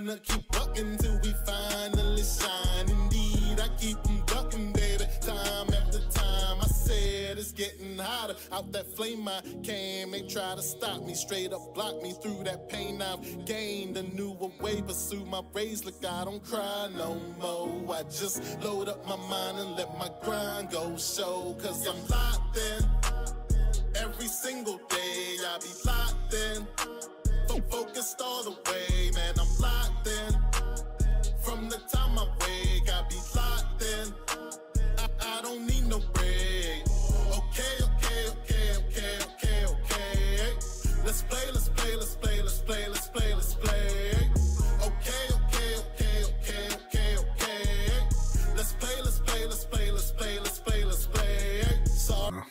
gonna keep bucking till we finally shine. Indeed, I keep them ducking, baby, time after time. I said it's getting hotter. Out that flame I came, they try to stop me, straight up block me through that pain. I've gained a newer way, pursue my rays. Look, I don't cry no more. I just load up my mind and let my grind go show. Cause I'm locked in. Every single day I be locked in. Focused all the way, man, I'm locked in. From the time I wake, I be locked in. I don't need no break. Okay. Let's play. Okay. Let's play. Sorry.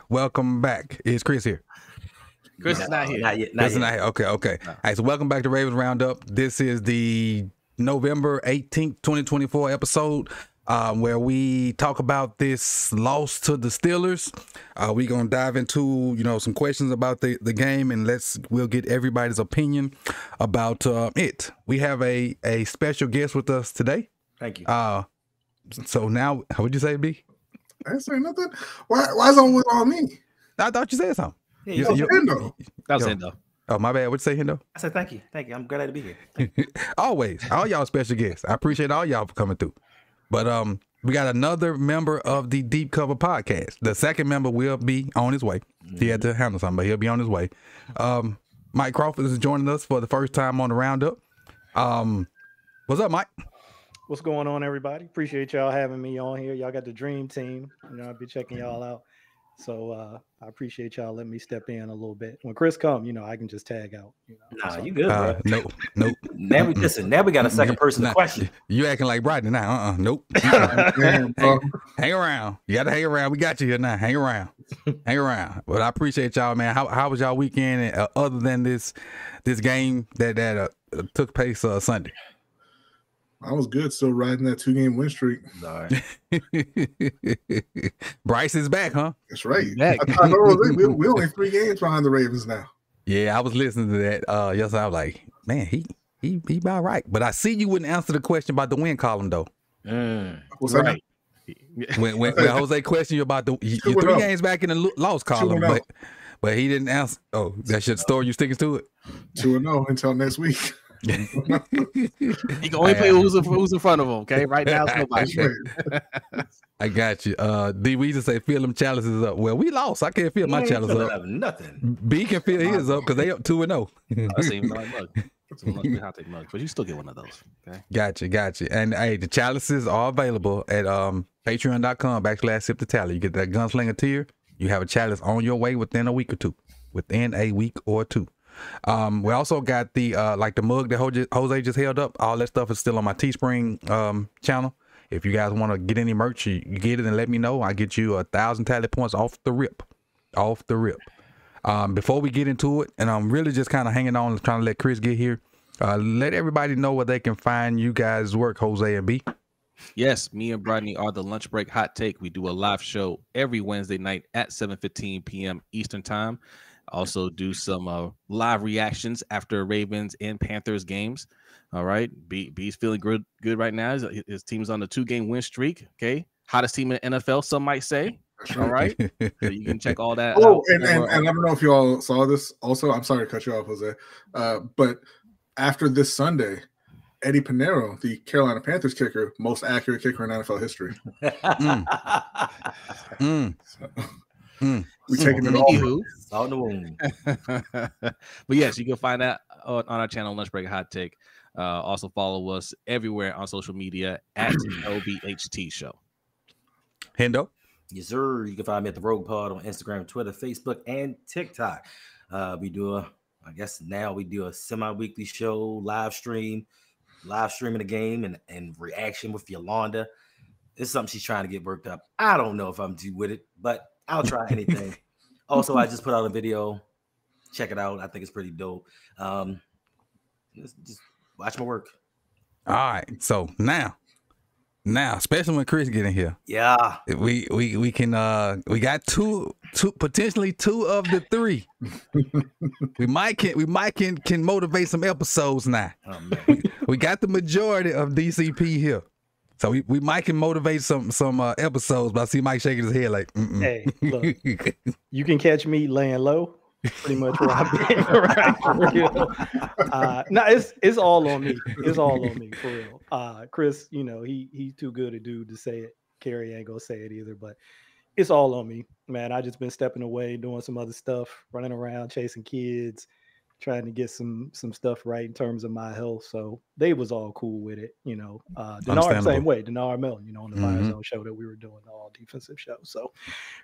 Welcome back. Is Chris here? Chris is not here. Not yet. Chris is not here. Okay. No. All right, so welcome back to Ravens Roundup. This is the November 18th, 2024 episode where we talk about this loss to the Steelers. We're going to dive into, some questions about the game, and we'll get everybody's opinion about it. We have a special guest with us today. Thank you. So now, how would you say, B? I didn't say nothing. Why is it on me? I thought you said something. Yeah, Hendo. That was Hendo. Oh, my bad. What'd you say, Hendo? I said thank you. I'm glad to be here. Always. All y'all special guests. I appreciate all y'all for coming through. But we got another member of the Deep Cover podcast. The second member will be on his way. He had to handle something, but he'll be on his way. Mike Crawford is joining us for the first time on the Roundup. What's up, Mike? What's going on, everybody? Appreciate y'all having me on here. Y'all got the dream team. I'll be checking y'all out. So I appreciate y'all letting me step in a little bit. When Chris come, I can just tag out. Nah, you good, bro. Nope. Now we got a second person to question. You acting like Brodney now. Nope. Hang around. You got to hang around. We got you here now. Hang around. But I appreciate y'all, man. How was y'all weekend other than this game that took place Sunday? I was good. Still riding that 2-game win streak. All right. Bryce is back, huh? That's right. I know we're only 3 games behind the Ravens now. Yeah, I was listening to that. Yes, I was like, man, he about right. But I see you wouldn't answer the question about the win column though. What's right. When Jose questioned you about you're 3 games back in the loss column, but he didn't answer. Oh, that's your story. You sticking to it? 2-0 until next week. He can only play who's in front of him. Okay, right now it's nobody. I got you. D, we just say fill them chalices up. Well, we lost. I can't fill my chalice up. Nothing. B can fill his up because they up 2-0. That seems like mug. It's a hot take mug, but you still get one of those. Okay. Gotcha. And hey, the chalices are available at patreon.com/Sip2Tally. You get that gunslinger tier. You have a chalice on your way within a week or two. We also got the the mug that Jose just held up. All that stuff is still on my Teespring channel. If you guys want to get any merch, you get it and let me know. I get you 1,000 tally points off the rip. Before we get into it, and I'm really just kind of hanging on, trying to let Chris get here. Let everybody know where they can find you guys' work, Jose and B. Yes, me and Brodney are the Lunch Break Hot Take. We do a live show every Wednesday night at 7:15 p.m. Eastern Time. Also do some live reactions after Ravens and Panthers games. All right. B's feeling good right now. His team's on a 2-game win streak. Okay. Hottest team in the NFL, some might say. All right. So you can check all that. And I don't know if you all saw this also. I'm sorry to cut you off, Jose. But after this Sunday, Eddie Pinero, the Carolina Panthers kicker, most accurate kicker in NFL history. We're taking it all. On the wound. But yes, you can find that on our channel, Lunch Break Hot Take. Also follow us everywhere on social media at LBHT Show. Hendo? Yes, sir. You can find me at the Rogue Pod on Instagram, Twitter, Facebook, and TikTok. We do a semi-weekly show, live streaming the game and reaction with Yolanda. It's something she's trying to get worked up. I don't know if I'm due with it, but I'll try anything. Also, I just put out a video. Check it out. I think it's pretty dope. Just watch my work. All right. So now Now, especially when Chris get in here. Yeah. We can we got two potentially two of the three. we might can motivate some episodes now. Oh, man. We got the majority of DCP here. So we might can motivate some episodes, but I see Mike shaking his head like, Hey, look, you can catch me laying low, pretty much where I've been. Right, for real. No, it's all on me. It's all on me for real. Chris, you know, he's too good a dude to say it. Carrie ain't gonna say it either, but it's all on me, man. I just been stepping away, doing some other stuff, running around, chasing kids, trying to get some stuff right in terms of my health. So they was all cool with it, you know. Denard same way, Denard Mellon, you know, on the Fire Zone show that we were doing, the all defensive show. So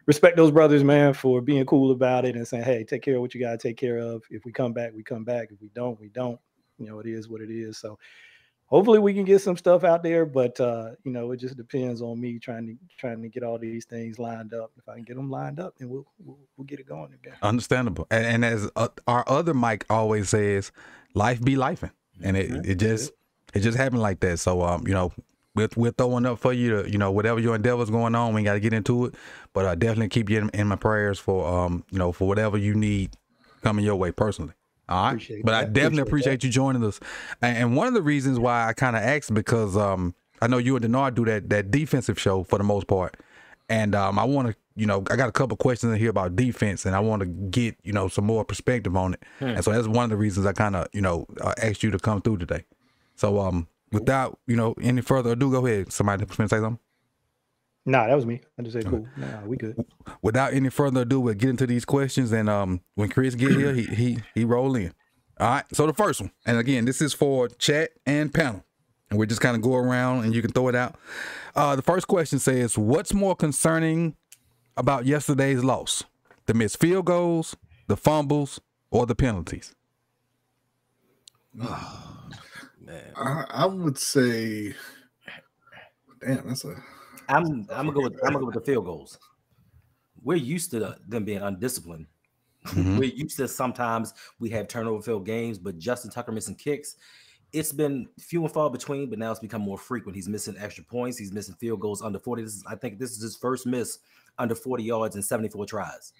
respect those brothers, man, for being cool about it and saying, hey, take care of what you gotta take care of. If we come back, we come back. If we don't, we don't. You know, it is what it is. So hopefully we can get some stuff out there, but you know, it just depends on me trying to get all these things lined up. If I can get them lined up, then we'll get it going again. Understandable. And as our other Mike always says, life be lifing, and it just happened like that. So you know, we're throwing up for you to, you know, whatever your endeavors going on, we got to get into it. But I definitely keep you in my prayers for you know, for whatever you need coming your way personally. All right, but I definitely appreciate you joining us. And one of the reasons why I kind of asked, because I know you and Denard do that defensive show for the most part, and I want to, you know, I got a couple questions in here about defense, and I want to get, you know, some more perspective on it. And so that's one of the reasons I kind of, you know, asked you to come through today. So without, you know, any further ado, go ahead. Somebody say something. Nah, that was me. I just said cool. Nah, we good. Without any further ado, we'll get into these questions, and when Chris get here, he roll in. All right. So the first one, and again, this is for chat and panel, and we're just kind of go around, and you can throw it out. The first question says, "What's more concerning about yesterday's loss? The missed field goals, the fumbles, or the penalties?" Oh, man, I would say, damn, that's a. I'm gonna go with the field goals. We're used to them being undisciplined. We're used to sometimes we have turnover-filled games, but Justin Tucker missing kicks. It's been few and far between, but now it's become more frequent. He's missing extra points. He's missing field goals under 40. I think this is his first miss under 40 yards in 74 tries.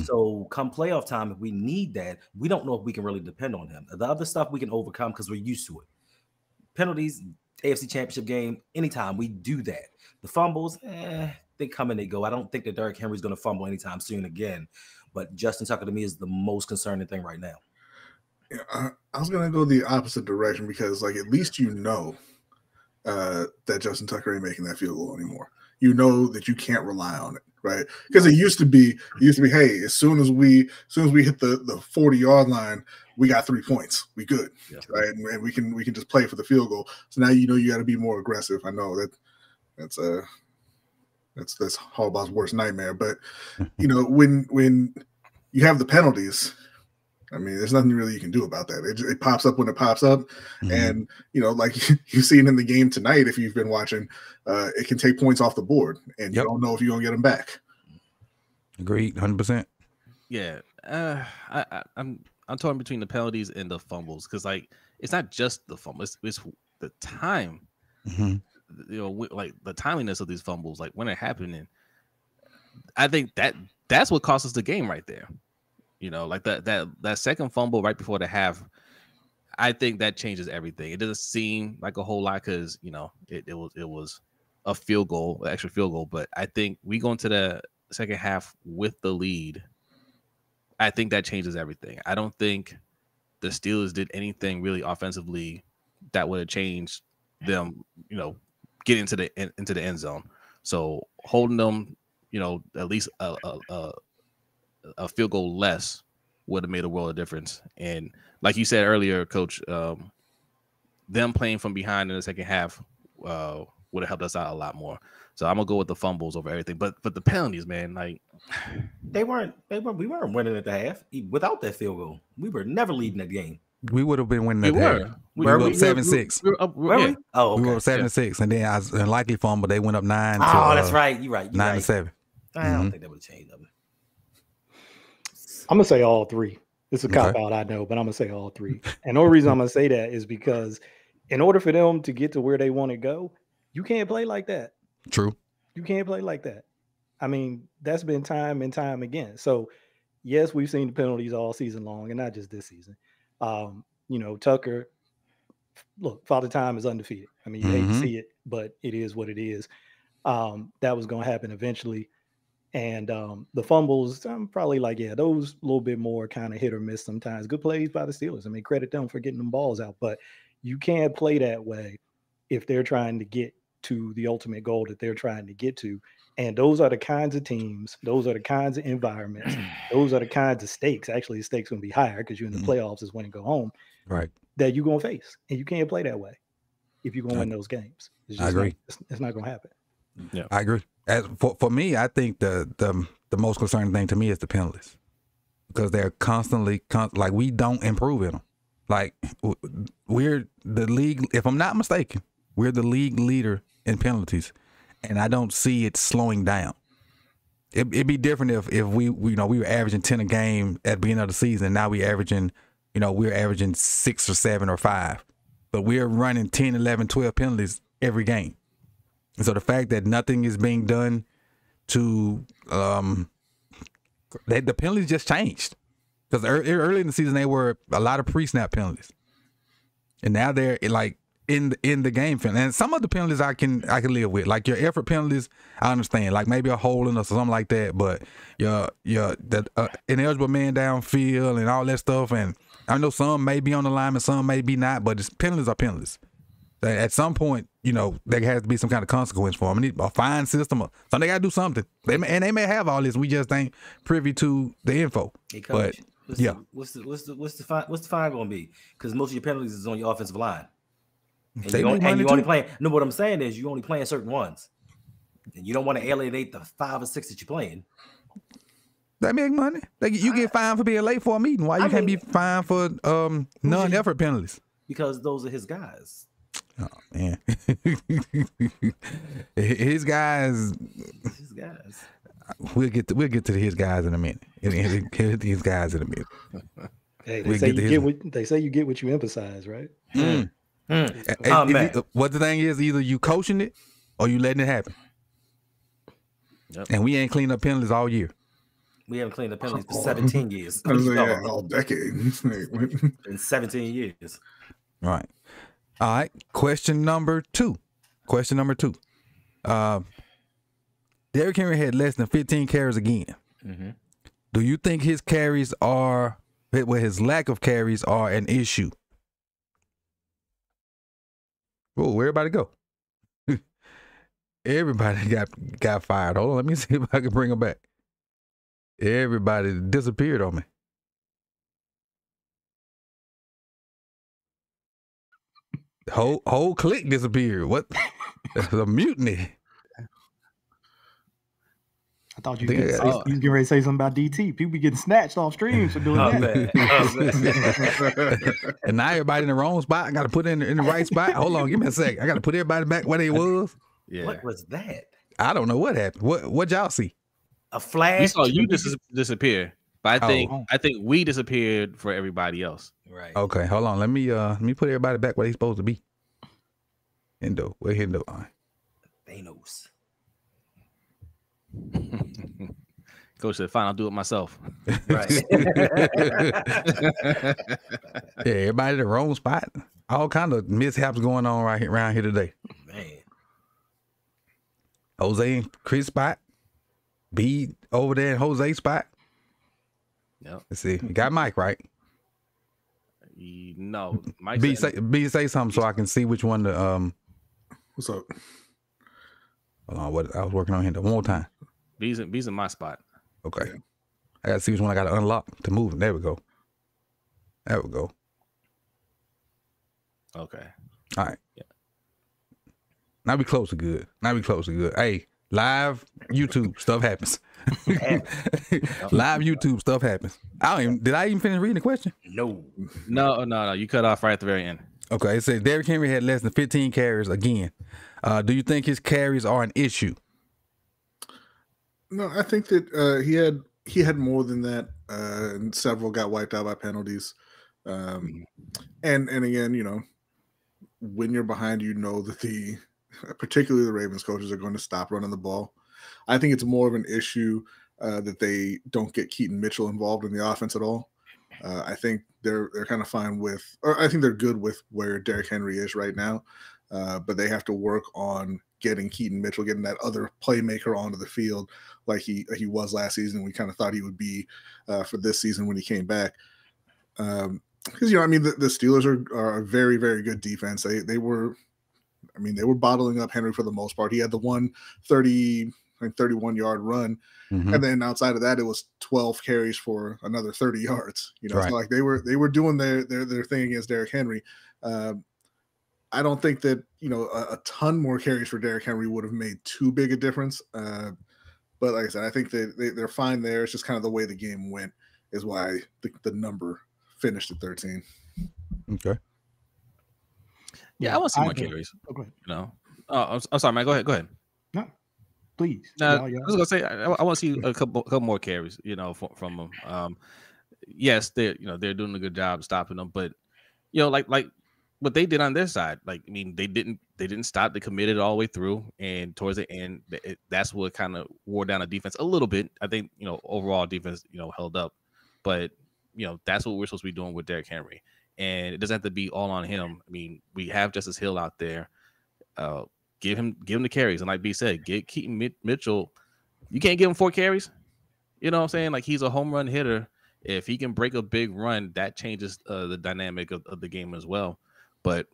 So come playoff time, if we need that, we don't know if we can really depend on him. The other stuff we can overcome because we're used to it. Penalties, AFC Championship game, anytime we do that. The fumbles, they come and they go. I don't think that Derrick Henry's going to fumble anytime soon again. But Justin Tucker to me is the most concerning thing right now. Yeah, I was going to go the opposite direction because, like, at least you know that Justin Tucker ain't making that field goal anymore. You know that you can't rely on it, right? Because it used to be, hey, as soon as we hit the 40-yard line, we got 3 points. We good, right? And we can just play for the field goal. So now you know you got to be more aggressive. I know that's Harbaugh's worst nightmare. But you know, when you have the penalties, I mean, there's nothing really you can do about that. It pops up when it pops up, and you know, like you've seen in the game tonight, if you've been watching, it can take points off the board, and you don't know if you're gonna get them back. Agreed, 100%. Yeah, I'm torn between the penalties and the fumbles because, like, it's not just the fumble; it's the time. You know, like the timeliness of these fumbles, like when it happened, I think that's what cost us the game right there. You know, like that second fumble right before the half, I think that changes everything. It doesn't seem like a whole lot because, you know, it was a field goal, an extra field goal. But I think we go into the second half with the lead. I think that changes everything. I don't think the Steelers did anything really offensively that would have changed them, you know, get into the end zone. So holding them, you know, at least a field goal less would have made a world of difference. And like you said earlier, Coach, them playing from behind in the second half would have helped us out a lot more. So I'm gonna go with the fumbles over everything. But the penalties, man, like we weren't winning at the half without that field goal. We were never leading that game. We would have been winning that half. We were up 7-6. We were up 7-6, and then I was unlikely fumble. They went up 9. That's right. You're right. 9-7. I don't think that would have changed them. I'm gonna say all three. It's a cop out, I know, but I'm gonna say all three. And the only reason I'm gonna say that is because in order for them to get to where they want to go, You can't play like that. True. You can't play like that. I mean, that's been time and time again. So, yes, we've seen the penalties all season long, and not just this season. Tucker, look, Father Time is undefeated. I mean, you hate to see it, but it is what it is. That was going to happen eventually. And the fumbles, I'm probably like, yeah, those a little bit more kind of hit or miss sometimes. Good plays by the Steelers. I mean, credit them for getting them balls out, but you can't play that way if they're trying to get to the ultimate goal that they're trying to get to. And those are the kinds of teams, those are the kinds of environments, those are the kinds of stakes. Actually, the stakes going to be higher because you're in the playoffs is when you go home. Right. That you're going to face. And you can't play that way if you're going to win those games. It's just I agree. It's not going to happen. Yeah, I agree. For me, I think the most concerning thing to me is the penalties, because they're constantly like, we don't improve in them. Like, we're the league, if I'm not mistaken, we're the league leader in penalties, and I don't see it slowing down. It'd be different if we were averaging 10 a game at the beginning of the season. Now we're averaging 6 or 7 or 5, but we're running 10, 11, 12 penalties every game. And so the fact that nothing is being done to the penalties just changed, because early in the season they were a lot of pre-snap penalties, and now they're like in the game. And some of the penalties I can live with, like your effort penalties. I understand, like maybe a holding or something like that, but your ineligible man downfield and all that stuff. And I know some may be on the line and some may be not, but penalties are penalties. At some point, there has to be some kind of consequence for them. I need a fine system, or something. They got to do something. They may have all this. We just ain't privy to the info. Hey, Coach, but what's the fine going to be? Because most of your penalties is on your offensive line, and you only playing. No, what I'm saying is you only playing certain ones, and you don't want to alienate the 5 or 6 that you're playing. They make money. You get fined for being late for a meeting. Why you can't be fined for non-effort penalties? Because those are his guys. Oh man, his guys. We'll get to his guys in a minute. His guys in a minute. Hey, they say you get what you emphasize, right? What the thing is, either you coaching it or you letting it happen. Yep. And we ain't cleaned up penalties all year. We haven't cleaned up penalties for 17 years. All decade. In 17 years. Right. All right. Question number two. Derrick Henry had less than 15 carries again. Mm-hmm. Do you think his lack of carries are an issue? Oh, where everybody go? Everybody got fired. Hold on, let me see if I can bring them back. Everybody disappeared on me. Whole clique disappeared. What? The mutiny. I thought you were getting ready to say something about DT. People be getting snatched off streams for doing that. And now everybody in the wrong spot. I got to put in the right spot. Hold on, give me a sec. I got to put everybody back where they was. Yeah. What was that? I don't know what happened. What y'all see? A flash. We saw you disappear, but I think we disappeared for everybody else. Right. Okay, hold on. Let me put everybody back where they supposed to be. Hendo, where Hendo? Thanos. Coach said, "Fine, I'll do it myself." Right. Yeah, everybody in the wrong spot. All kind of mishaps going on around here today. Man. Jose and Chris spot. B over there in Jose's spot. Yep. Let's see. You got Mike, right? No. Mike B say something so I can see which one to What's up? Hold on, I was working on him one more time. B's in my spot. Okay. I gotta see which one I gotta unlock to move him. There we go. Okay. All right. Yeah. Now we close to good. Hey, live YouTube stuff happens. Live YouTube stuff happens. Did I even finish reading the question? No. You cut off right at the very end. Okay, it says Derrick Henry had less than 15 carries again. Do you think his carries are an issue? No, I think that he had more than that, and several got wiped out by penalties. And again, when you're behind, that particularly the Ravens coaches, are going to stop running the ball. I think it's more of an issue that they don't get Keaton Mitchell involved in the offense at all. I think they're kind of fine with, or I think they're good with where Derrick Henry is right now, but they have to work on getting Keaton Mitchell, getting that other playmaker onto the field like he was last season. We kind of thought he would be for this season when he came back. Because I mean, the Steelers are a very, very good defense. They were bottling up Henry for the most part. He had the 31-yard run, and then outside of that, it was 12 carries for another 30 yards. Right. So like they were doing their thing against Derrick Henry. I don't think that a ton more carries for Derrick Henry would have made too big a difference. But like I said, I think they're fine there. It's just kind of the way the game went is why the number finished at 13. Okay. Yeah, I want to see more carries. Okay. I'm sorry, man. Go ahead. No, please. I was gonna say I want to see a couple more carries. From them. Yes, they're doing a good job stopping them, but like what they did on their side. Like, I mean, they didn't stop. They committed all the way through, and towards the end, that's what kind of wore down the defense a little bit. I think overall defense held up, but that's what we're supposed to be doing with Derrick Henry. And it doesn't have to be all on him. I mean, we have Justice Hill out there. Give him the carries. And like B said, get Keaton Mitchell. You can't give him 4 carries. You know what I'm saying? Like, he's a home run hitter. If he can break a big run, that changes the dynamic of the game as well. But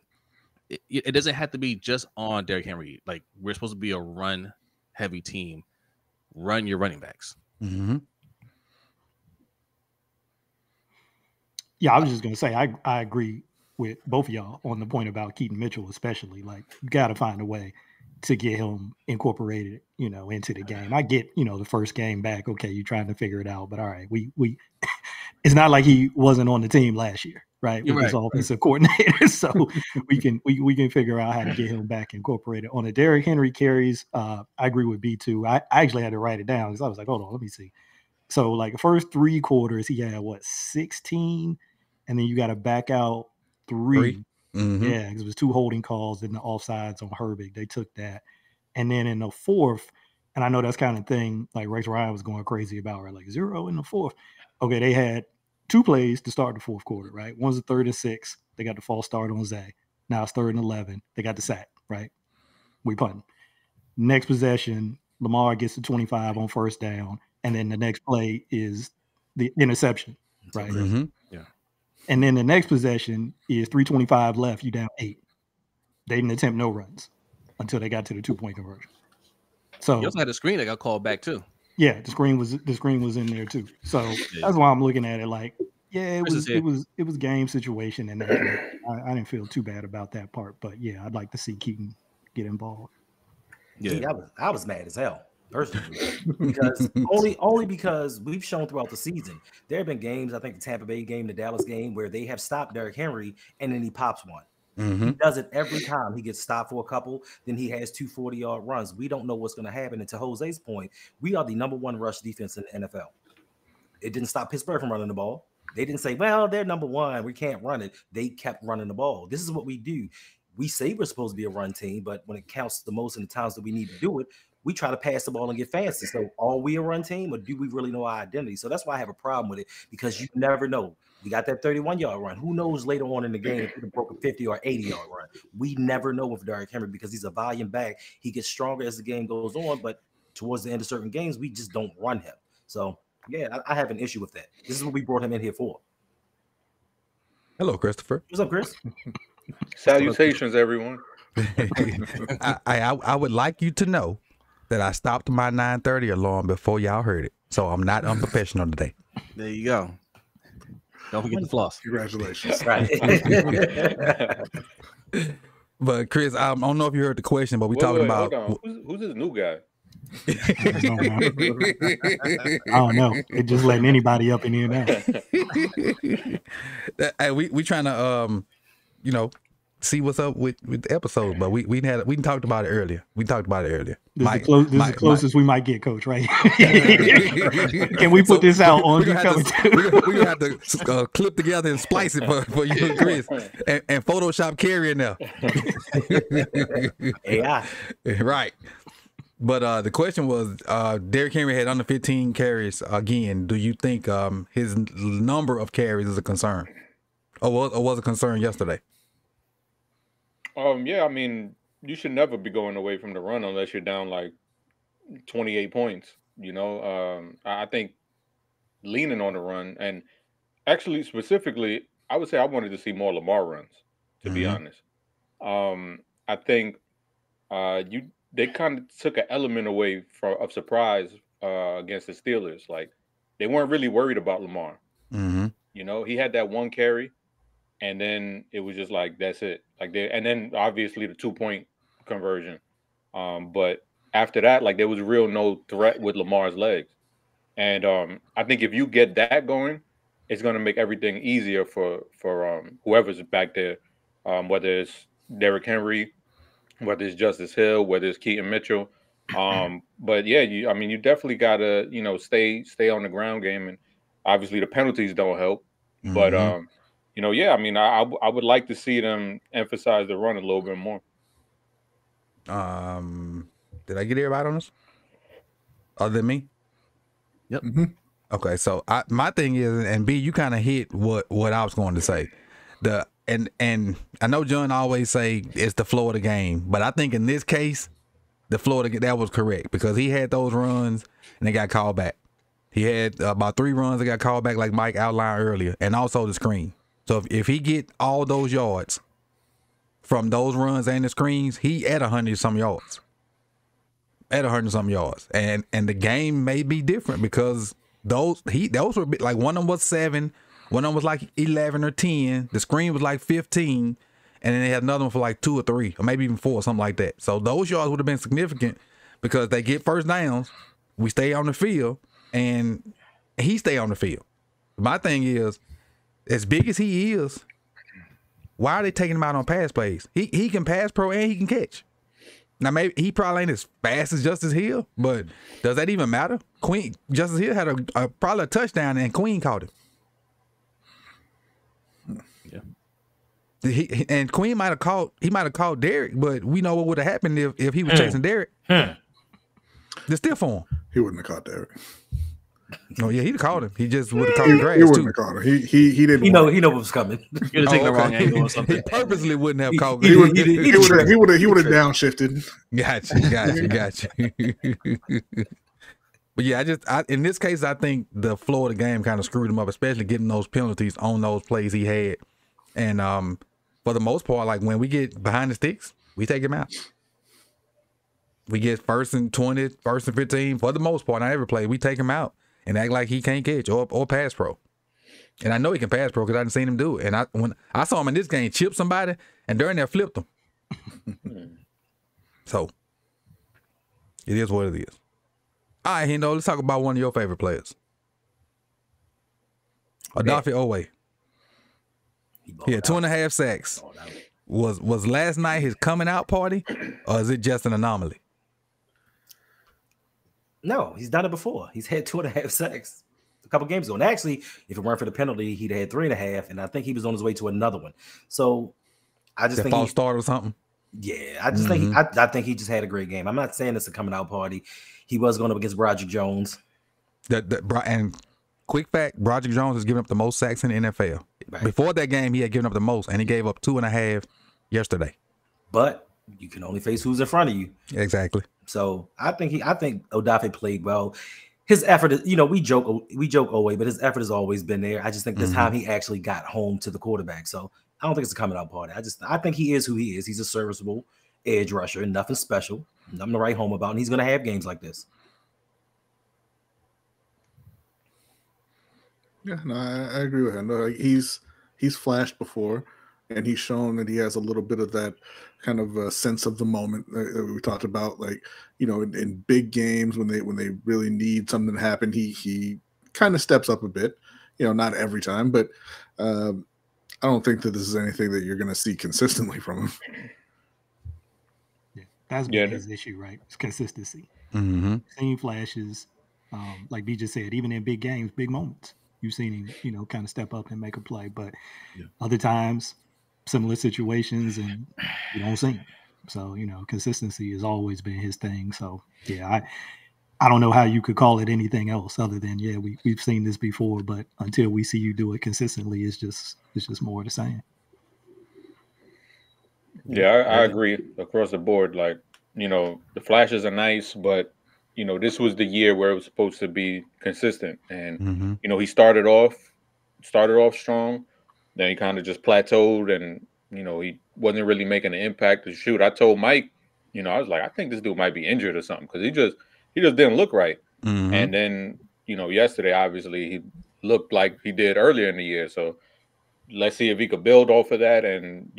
it doesn't have to be just on Derrick Henry. Like, we're supposed to be a run-heavy team. Run your running backs. Mm-hmm. Yeah, I was just going to say, I agree with both of y'all on the point about Keaton Mitchell, especially. Like, you got to find a way to get him incorporated, into the game. I get, the first game back. Okay, you're trying to figure it out, but all right, we it's not like he wasn't on the team last year, right? With his offensive coordinator, so we can figure out how to get him back incorporated. On the Derrick Henry carries, I agree with B2. I actually had to write it down because I was like, hold on, let me see. So like the first 3 quarters, he had 16. And then you got to back out 3. Mm-hmm. Yeah, because it was 2 holding calls and the offsides on Herbig. They took that. And then in the 4th, and I know that's kind of thing like Rex Ryan was going crazy about, right? Like 0 in the 4th. Okay, they had 2 plays to start the 4th quarter, right? One's a 3rd and 6. They got the false start on Zay. Now it's 3rd and 11. They got the sack, right? We punting. Next possession, Lamar gets the 25 on first down. And then the next play is the interception, right? Mm-hmm. Yeah. And then the next possession is 3:25 left. You down 8. They didn't attempt no runs until they got to the 2-point conversion. So you also had a screen that got called back too. Yeah, the screen was in there too. So that's why I'm looking at it like, yeah, it was game situation, and I didn't feel too bad about that part. But yeah, I'd like to see Keaton get involved. Yeah, I was mad as hell. Personally, because only because we've shown throughout the season there have been games. I think the Tampa Bay game, the Dallas game, where they have stopped Derrick Henry and then he pops one. Mm-hmm. He does it every time. He gets stopped for a couple, then he has 2 40-yard runs. We don't know what's going to happen. And to Jose's point, we are the number 1 rush defense in the NFL. It didn't stop Pittsburgh from running the ball. They didn't say, well, they're number 1, we can't run it. They kept running the ball. This is what we do. We say we're supposed to be a run team, but when it counts the most in the times that we need to do it, we try to pass the ball and get fancy. So are we a run team, or do we really know our identity? So that's why I have a problem with it, because you never know. We got that 31-yard run. Who knows later on in the game if we broke a 50 or 80-yard run? We never know with Derrick Henry because he's a volume back. He gets stronger as the game goes on, but towards the end of certain games, we just don't run him. So, yeah, I have an issue with that. This is what we brought him in here for. Hello, Christopher. What's up, Chris? Salutations, everyone. I would like you to know that I stopped my 9:30 alarm before y'all heard it. So I'm not unprofessional today. There you go. Don't forget the floss. Congratulations. Right. But Chris, I don't know if you heard the question, but we're Wait, talking hold about on. Who's this new guy? I don't know. It just letting anybody up in here now. Hey, we trying to see what's up with the episode. But we talked about it earlier. This is the closest we might get, Coach. Right? Can we put this out on We're gonna have to clip together and splice it for you and Chris, and Photoshop Carey in there. AI. Right. But the question was, Derrick Henry had under 15 carries again. Do you think his number of carries is a concern, or was a concern yesterday? Yeah, I mean, you should never be going away from the run unless you're down like 28 points. I think leaning on the run, and actually specifically, I would say I wanted to see more Lamar runs, to be honest. I think they kind of took an element away of surprise against the Steelers. Like, they weren't really worried about Lamar. He had that one carry, and then it was just like, that's it. And then obviously the 2-point conversion. But after that, like, there was real no threat with Lamar's legs. And I think if you get that going, it's going to make everything easier for whoever's back there, whether it's Derrick Henry, whether it's Justice Hill, whether it's Keaton Mitchell. But yeah, you definitely gotta, stay on the ground game, and obviously the penalties don't help. But yeah, I would like to see them emphasize the run a little bit more. Did I get everybody on this? Other than me? Yep. Okay, so my thing is, and B, you kind of hit what I was going to say. And I know John always say it's the flow of the game, but I think in this case, the flow of that was correct, because he had those runs and they got called back. He had about 3 runs that got called back, like Mike outlined earlier, and also the screen. So if he get all those yards from those runs and the screens, he at 100-some yards. At 100-some yards, and the game may be different, because those were like, one of them was 7. One of them was like 11 or 10. The screen was like 15. And then they had another one for like 2 or 3, or maybe even 4, something like that. So those yards would have been significant, because they get first downs, we stay on the field, and he stay on the field. My thing is, as big as he is, why are they taking him out on pass plays? He can pass pro and he can catch. Now, maybe he probably ain't as fast as Justice Hill, but does that even matter? Justice Hill had probably a touchdown, and Queen caught him. And Queen might have caught Derrick, but we know what would have happened if he was chasing Derrick. They're still for him. He wouldn't have caught Derrick. Oh yeah, he'd have caught him. He just would have caught the grass. He wouldn't have caught him. He didn't. He know what was coming. You're taking the wrong angle or something. He purposely wouldn't have caught. He would have downshifted. Gotcha. But yeah, in this case, I think the flow of the game kind of screwed him up, especially getting those penalties on those plays he had. And for the most part, like, when we get behind the sticks, we take him out. We get 1st and 20, 1st and 15. For the most part, not every play, we take him out and act like he can't catch or pass pro. And I know he can pass pro, because I didn't seen him do it. And when I saw him in this game chip somebody, and during there flipped him. So it is what it is. All right, Hendo, let's talk about one of your favorite players. Odafe Owe. He had 2.5 sacks. Was last night his coming out party, or is it just an anomaly? No, he's done it before. He's had 2.5 sacks a couple games ago. And actually, if it weren't for the penalty, he'd had 3.5, and I think he was on his way to another one. So I just think false start or something. Yeah, I just think I think he just had a great game. I'm not saying it's a coming out party. He was going up against Broderick Jones. And quick fact, Broderick Jones has given up the most sacks in the NFL. Right. Before that game, he had given up the most, and he gave up 2.5 yesterday. But you can only face who's in front of you. Exactly. So I think Odafe played well. His effort is, we joke Owe, but his effort has always been there. I just think this time he actually got home to the quarterback. So I don't think it's a coming out party. I think he is who he is. He's a serviceable edge rusher, and nothing special, nothing to write home about. And he's going to have games like this. Yeah, no, I agree with him. No, he's flashed before, and he's shown that he has a little bit of that kind of sense of the moment that we talked about. Like, in big games when they really need something to happen, he kind of steps up a bit. Not every time, but I don't think that this is anything that you're going to see consistently from him. Yeah, that's been his issue, right? It's consistency. Seen flashes, like B just said, even in big games, big moments, you've seen him, kind of step up and make a play. But other times, similar situations, and you don't see him. So consistency has always been his thing. So yeah, I don't know how you could call it anything else other than we've seen this before, but until we see you do it consistently, it's just more of the same. Yeah, I agree across the board. Like, the flashes are nice, but this was the year where it was supposed to be consistent. And he started off strong, then he kind of just plateaued, and he wasn't really making an impact. To shoot, I told Mike, I was like, I think this dude might be injured or something, because he just didn't look right. And then yesterday, obviously, he looked like he did earlier in the year. So let's see if he could build off of that, and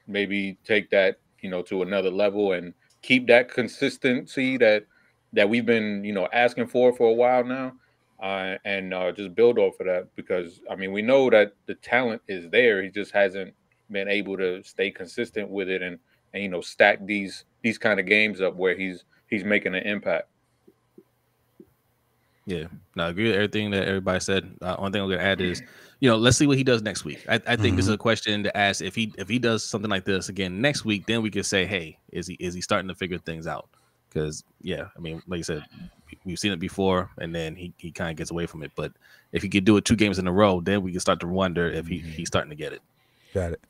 maybe take that to another level and keep that consistency that we've been asking for a while now, and just build off of that, because I mean, we know that the talent is there. He just hasn't been able to stay consistent with it, and stack these kind of games up where he's making an impact. Yeah, no, I agree with everything that everybody said. One thing I'm gonna add is, let's see what he does next week. I think this is a question to ask. If he does something like this again next week, then we could say, hey, is he starting to figure things out? Because I mean, like you said, we've seen it before, and then he kind of gets away from it. But if he could do it 2 games in a row, then we can start to wonder if he's starting to get it. Got it.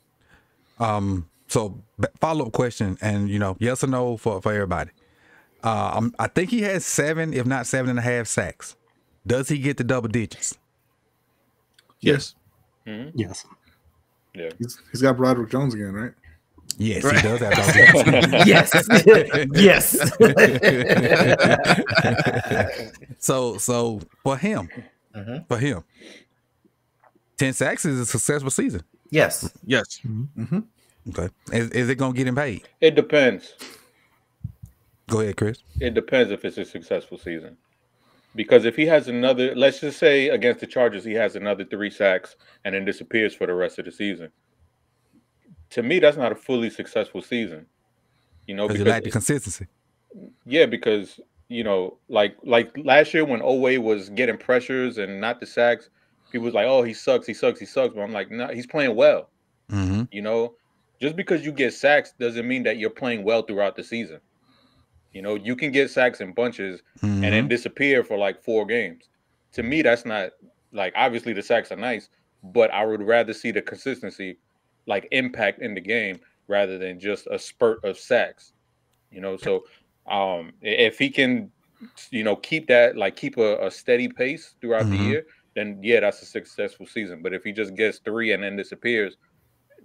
So follow-up question, and yes or no for everybody. I think he has 7, if not 7.5 sacks. Does he get the double digits? Yes. Yes. Yeah. He's got Broderick Jones again, right? Yes, he does have double Yes. digits. So for him, 10 sacks is a successful season. Yes. Okay. Is it gonna get him paid? It depends. Go ahead, Chris. It depends if it's a successful season. Because if he has another, let's just say against the Chargers, he has another 3 sacks and then disappears for the rest of the season. To me, that's not a fully successful season. Because you lack the consistency. Yeah, because like last year when Oweh was getting pressures and not the sacks, people was like, "Oh, he sucks." But I'm like, no, he's playing well. Just because you get sacks doesn't mean that you're playing well throughout the season. You can get sacks in bunches and then disappear for like 4 games. To me, that's not, like, obviously the sacks are nice, but I would rather see the consistency, like, impact in the game rather than just a spurt of sacks. So if he can, keep that, like, keep a steady pace throughout the year, then yeah, that's a successful season. But if he just gets 3 and then disappears,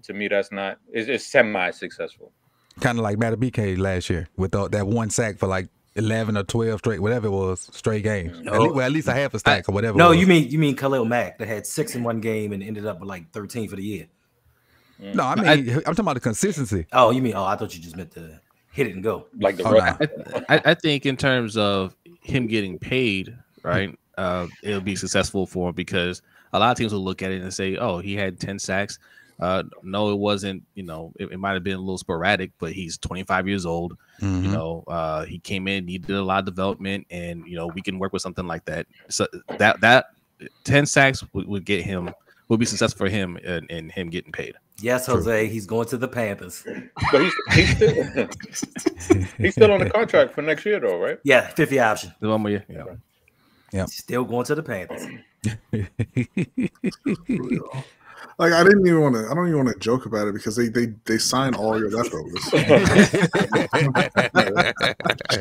to me, that's not, it's semi-successful. Kind of like Matt BK last year with that 1 sack for like 11 or 12 straight, whatever it was, straight games. At least a half a stack or whatever. No, you mean Khalil Mack that had 6 in one game and ended up with like 13 for the year. No, I mean, I'm talking about the consistency. Oh, you mean? Oh, I thought you just meant to hit it and go. Like the I think in terms of him getting paid, right? It'll be successful for him because a lot of teams will look at it and say, "Oh, he had 10 sacks." No, it wasn't. It might have been a little sporadic, but he's 25 years old. He came in, he did a lot of development, and we can work with something like that. So that 10 sacks would get him, would be successful for him and him getting paid. Yes, Jose, he's going to the Panthers. But he's still on the contract for next year, though, right? Yeah, 50 option. 1 more year. Yeah. Still going to the Panthers. Like I don't even want to joke about it because they sign all your leftovers. Shit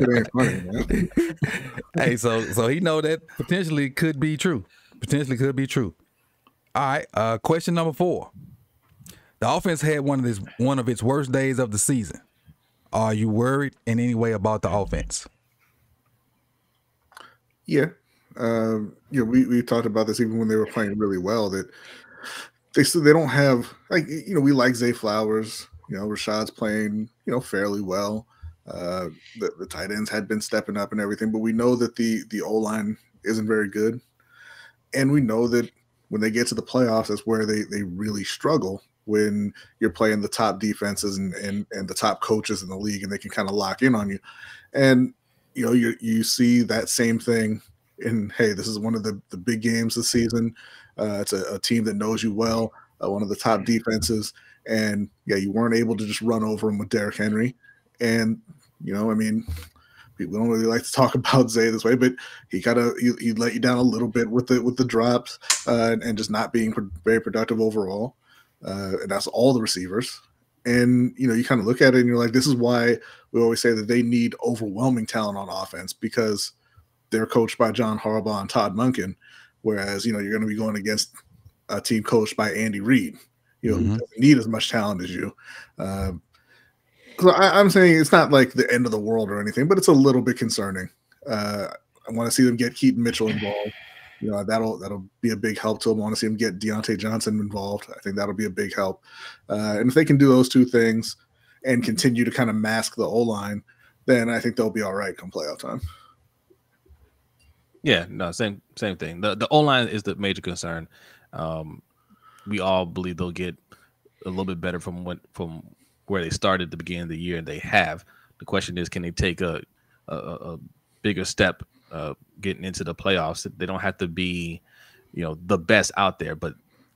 ain't funny, man. Hey, so he know that potentially could be true. All right. Question number 4. The offense had one of its worst days of the season. Are you worried in any way about the offense? Yeah. We talked about this even when they were playing really well, that they don't have, like, we like Zay Flowers, Rashad's playing, fairly well. The tight ends had been stepping up and everything, but we know that the O-line isn't very good. And we know that when they get to the playoffs, that's where they really struggle, when you're playing the top defenses and the top coaches in the league, and they can kind of lock in on you. And you see that same thing in, hey, this is one of the big games this season. It's a team that knows you well, one of the top defenses, and you weren't able to just run over them with Derrick Henry. And I mean, people don't really like to talk about Zay this way, but he let you down a little bit with the drops and just not being very productive overall. And that's all the receivers. And you kind of look at it and you're like, this is why we always say that they need overwhelming talent on offense, because they're coached by John Harbaugh and Todd Monken, whereas you're going to be going against a team coached by Andy Reid, who doesn't need as much talent as you. So I'm saying it's not like the end of the world or anything, but it's a little bit concerning. I want to see them get Keaton Mitchell involved. That'll be a big help to them. I want to see them get Deontay Johnson involved. I think that'll be a big help. And if they can do those two things and continue to kind of mask the O-line, then I think they'll be all right come playoff time. Yeah, no, same thing. The O-line is the major concern. We all believe they'll get a little bit better from where they started at the beginning of the year, and they have. The question is, can they take a bigger step getting into the playoffs? They don't have to be, the best out there, but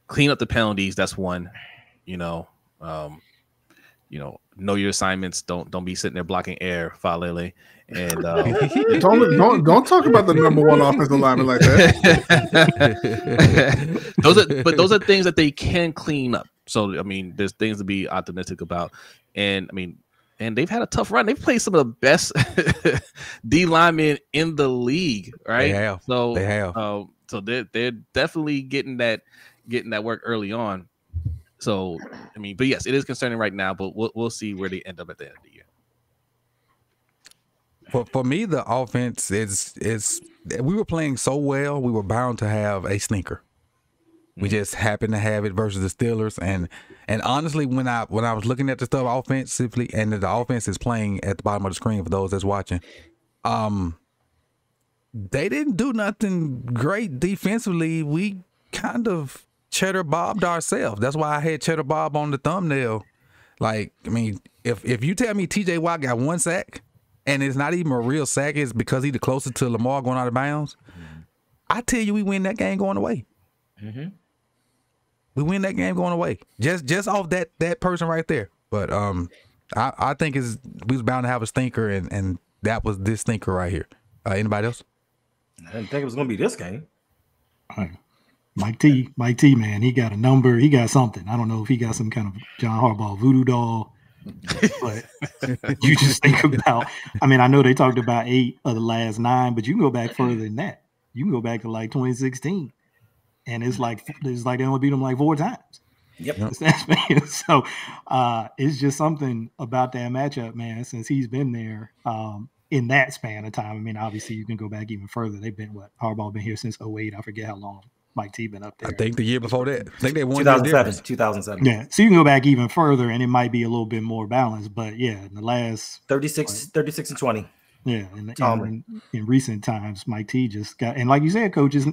clean up the penalties. That's one. Know your assignments. Don't be sitting there blocking air, Falele. And don't talk about the number one offensive lineman like that. those are things that they can clean up. So I mean, there's things to be optimistic about. And I mean, and they've had a tough run. They've played some of the best D linemen in the league, right? They have. So they have. So they're definitely getting that work early on. So I mean, but yes, it is concerning right now. But we'll see where they end up at the end of the year. For me, the offense is we were playing so well, we were bound to have a stinker. We just happened to have it versus the Steelers, and honestly, when I was looking at the stuff offensively, and the offense is playing at the bottom of the screen for those that's watching, they didn't do nothing great defensively. We kind of cheddar bobbed ourselves. That's why I had cheddar bob on the thumbnail. Like, I mean, if you tell me T.J. Watt got one sack, and it's not even a real sack, it's because he's the closest to Lamar going out of bounds, I tell you, we win that game going away. Mm-hmm. We win that game going away. Just off that person right there. But I think we was bound to have a stinker, and that was this stinker right here. Anybody else? I didn't think it was going to be this game. Mike T, man, he got a number. He got something. I don't know if he got some kind of John Harbaugh voodoo doll. But you just think about, I mean, I know they talked about 8 of the last 9, but you can go back further than that. You can go back to like 2016, and it's like they only beat them like 4 times. Yep. So it's just something about that matchup, man, since he's been there in that span of time. I mean, obviously you can go back even further. They've been Harbaugh been here since 2008. I forget how long Mike T been up there. I think the year before that. I think they won 2007. Yeah. So you can go back even further, and it might be a little bit more balanced. But yeah, in the last 36 and 20. Yeah, in recent times, Mike T just got, and like you said, coaches,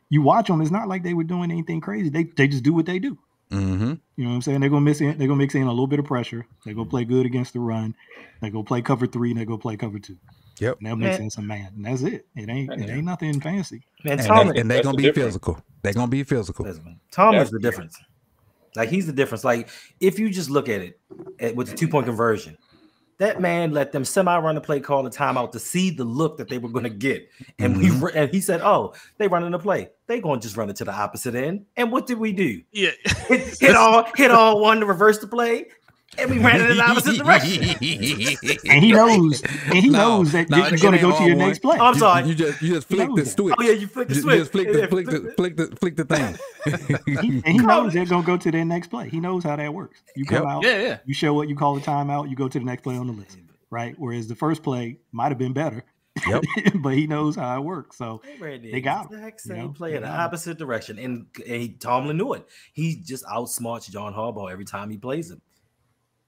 you watch them. It's not like they were doing anything crazy. They just do what they do. Mm-hmm. You know what I'm saying? They're gonna mix in a little bit of pressure. They're gonna play good against the run. They're gonna play cover 3, and they're gonna play cover 2. Yep. And they'll mix in some man, and that's it. It ain't nothing fancy. Man, and they're gonna be physical. They're gonna be physical. Tomlin's the difference. Like, he's the difference. Like, if you just look at it with the 2-point conversion, that man let them semi-run the play, call the timeout to see the look that they were going to get. And and he said, oh, they running the play. They going to just run it to the opposite end. And what did we do? Yeah. hit all one to reverse the play. And we ran in the opposite direction. And he knows that you're going to go to your next play. Oh, I'm sorry. You just flick the switch. Oh, yeah, you flick the switch. You just flick the thing. He knows they're going to go to their next play. He knows how that works. You come out, you show what you call a timeout, you go to the next play on the list, right? Whereas the first play might have been better, but he knows how it works. So they got him. Same play in the opposite direction. And Tomlin knew it. He just outsmarts John Harbaugh every time he plays him.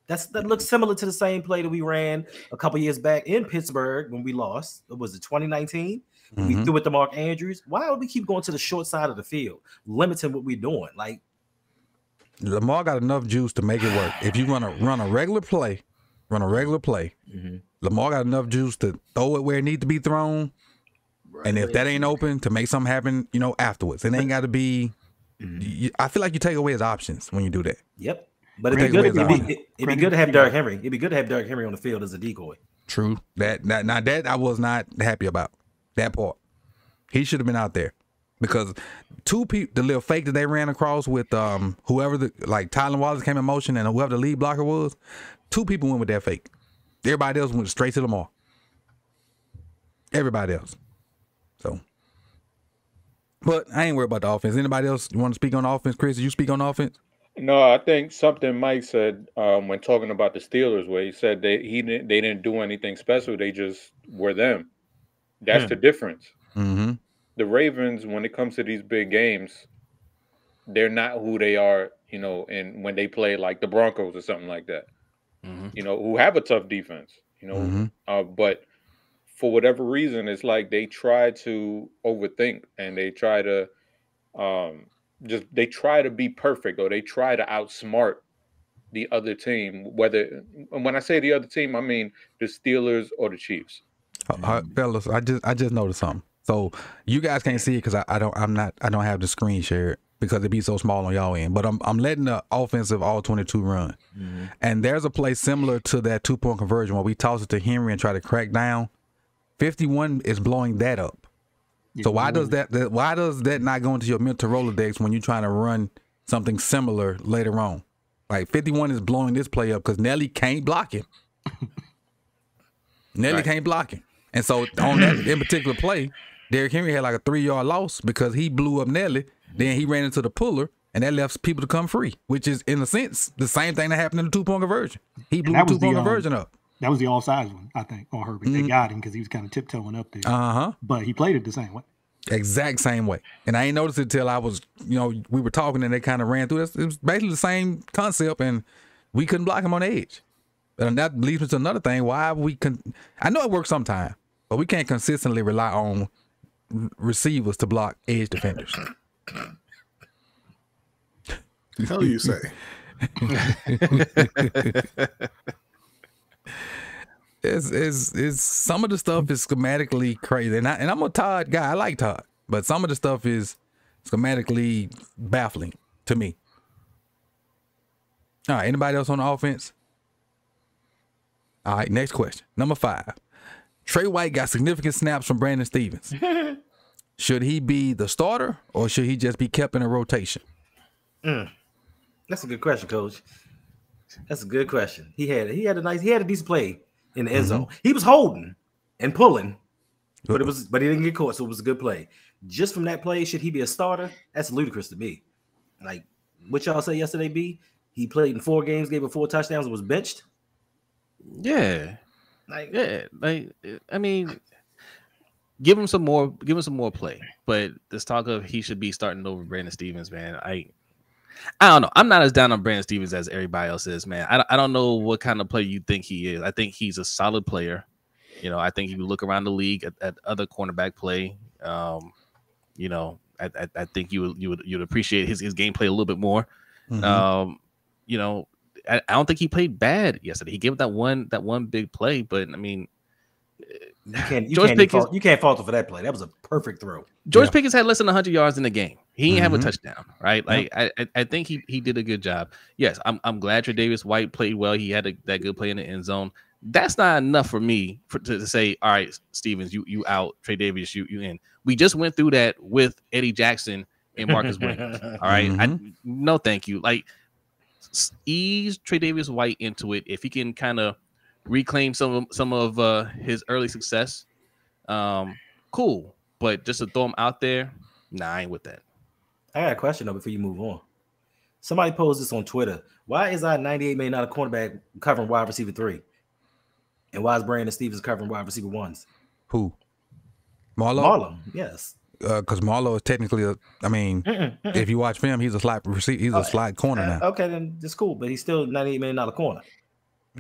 That looks similar to the same play that we ran a couple years back in Pittsburgh when we lost. Was it 2019? We threw it to Mark Andrews. Why would we keep going to the short side of the field, limiting what we're doing? Like Lamar got enough juice to make it work. If you run a regular play, Lamar got enough juice to throw it where it needs to be thrown. Right. And if that ain't open, to make something happen, afterwards. It ain't got to be. I feel like you take away his options when you do that. Yep. But it'd be good to have Derrick Henry. It'd be good to have Derrick Henry on the field as a decoy. True. That I was not happy about. That part. He should have been out there. Because two people, the little fake that they ran across with whoever, Tylen Wallace came in motion and whoever the lead blocker was, two people went with that fake. Everybody else went straight to Lamar. Everybody else. So, but I ain't worried about the offense. Anybody else want to speak on offense? Chris, did you speak on offense? No, I think something Mike said when talking about the Steelers, where he said they didn't do anything special. They just were them. That's the difference. Mm-hmm. The Ravens, when it comes to these big games, they're not who they are, and when they play like the Broncos or something like that, who have a tough defense, but for whatever reason, it's like they try to overthink and they try to be perfect, or they try to outsmart the other team. When I say the other team, I mean the Steelers or the Chiefs. Fellas, I just noticed something. So you guys can't see it because I don't have the screen shared because it'd be so small on y'all end. But I'm letting the offensive all 22 run, and there's a play similar to that 2-point conversion where we toss it to Henry and try to crack down. 51 is blowing that up. So why does that not go into your mental Rolodex when you're trying to run something similar later on? Like 51 is blowing this play up because Nelly can't block him. Can't block him. And so on that in particular play, Derrick Henry had like a 3-yard loss because he blew up Nelly. Then he ran into the puller, and that left people to come free, which is, in a sense, the same thing that happened in the 2-point conversion. He blew the 2-point conversion up. That was the offsides one, I think, on Herbert. They got him because he was kind of tiptoeing up there. But he played it the same way. Exact same way. And I ain't noticed it till I was, we were talking and they kind of ran through this. It was basically the same concept, and we couldn't block him on the edge. And that leads me to another thing. Why I know it works sometimes, but we can't consistently rely on receivers to block edge defenders. The hell you say? It's some of the stuff is schematically crazy, and I'm a Todd guy. I like Todd, but some of the stuff is schematically baffling to me. All right, anybody else on the offense? All right, next question. Number 5. Trey White got significant snaps from Brandon Stevens. Should he be the starter, or should he just be kept in a rotation? That's a good question, Coach. That's a good question. He had a decent play in the end zone. He was holding and pulling, but he didn't get caught, so it was a good play. Just from that play, should he be a starter? That's ludicrous to me. Like what y'all say yesterday, B? He played in 4 games, gave up 4 touchdowns, and was benched. Yeah. I mean, give him some more play. But this talk of he should be starting over Brandon Stevens, man. I don't know. I'm not as down on Brandon Stevens as everybody else is, man. I don't know what kind of player you think he is. I think he's a solid player. I think if you look around the league at other cornerback play, I think you'd appreciate his gameplay a little bit more. I don't think he played bad yesterday. He gave up that one big play, but I mean, you can't fault him for that play. That was a perfect throw. George Pickens had less than 100 yards in the game. He didn't have a touchdown, right? Like I think he did a good job. Yes, I'm glad Tre'Davious White played well. He had that good play in the end zone. That's not enough for me to say, all right, Stevens, you out. Tre'Davious, you in. We just went through that with Eddie Jackson and Marcus Williams. All right, no, thank you. Like, ease Tre'Davious White into it. If he can kind of reclaim some of his early success, cool. But just to throw him out there, nah, I ain't with that. I got a question though before you move on. Somebody posed this on Twitter. Why is our $98 million cornerback covering wide receiver 3? And why is Brandon Stevens covering wide receiver 1s? Who? Marlo? Marlo, yes. Because Marlo is technically if you watch film, he's a slot receiver. He's a slot corner now. Okay, then it's cool, but he's still $98 million corner.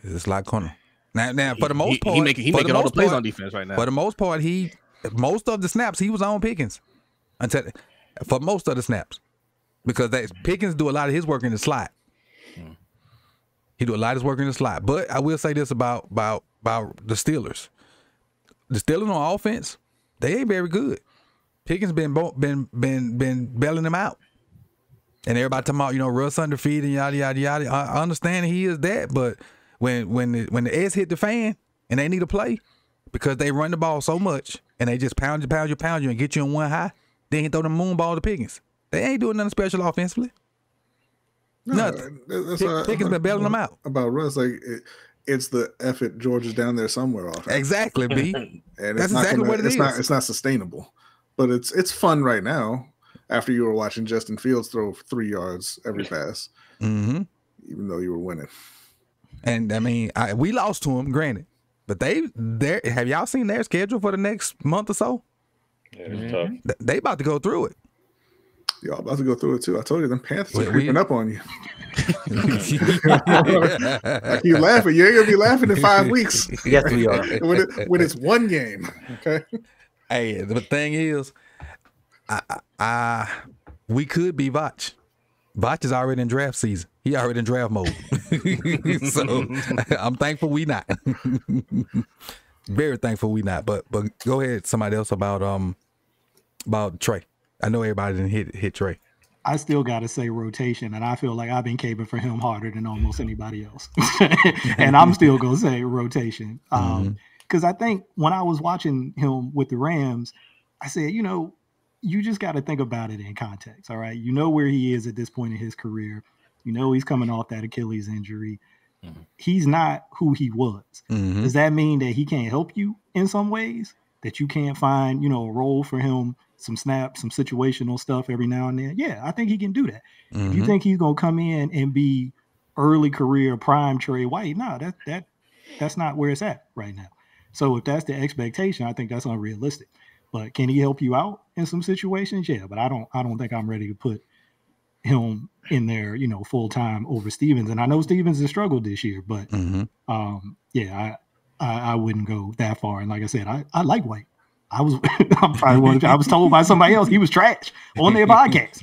He's a slot corner. Now, for the most part, he making all the plays on defense right now. For the most part, he most of the snaps he was on Pickens for most of the snaps, because Pickens do a lot of his work in the slot. He do a lot of his work in the slot. But I will say this about the Steelers. The Steelers on offense, they ain't very good. Pickens been bailing them out. And everybody talking about, Russ undefeated and yada yada yada. I understand he is that, but when the S hit the fan and they need a play because they run the ball so much and they just pound you and get you in one high, then he throw the moon ball to Pickens. They ain't doing nothing special offensively. Nothing. Pickens been bailing them out. About Russ, like it's the effort George is down there somewhere off. Exactly, B. And that's exactly what it is. It's not sustainable, but it's fun right now. After you were watching Justin Fields throw 3 yards every pass, even though you were winning. And I mean, we lost to them, granted, but have y'all seen their schedule for the next month or so? Yeah, it's tough. They about to go through it. Y'all about to go through it too. I told you, them Panthers are creeping up on you. Like you laughing. You ain't gonna be laughing in 5 weeks. Yes, we are. When it's one game. Okay. Hey, the thing is, we could be Vach. Vach is already in draft season. He already in draft mode. So I'm thankful we not. Very thankful we not. But go ahead, somebody else about Trey. I know everybody didn't hit Trey. I still got to say rotation, and I feel like I've been caping for him harder than almost anybody else. And I'm still going to say rotation. Because I think when I was watching him with the Rams, I said, you just got to think about it in context, all right? You know where he is at this point in his career. You know he's coming off that Achilles injury. He's not who he was. Does that mean that he can't help you in some ways? That you can't find, a role for him, some snaps, some situational stuff every now and then? Yeah, I think he can do that. If you think he's going to come in and be early career prime Trey White, no, that's not where it's at right now. So if that's the expectation, I think that's unrealistic. But can he help you out in some situations? Yeah, but I don't think I'm ready to put him in there, full time over Stevens. And I know Stevens has struggled this year, but I wouldn't go that far. And like I said, I like White. I was told by somebody else he was trash on their podcast.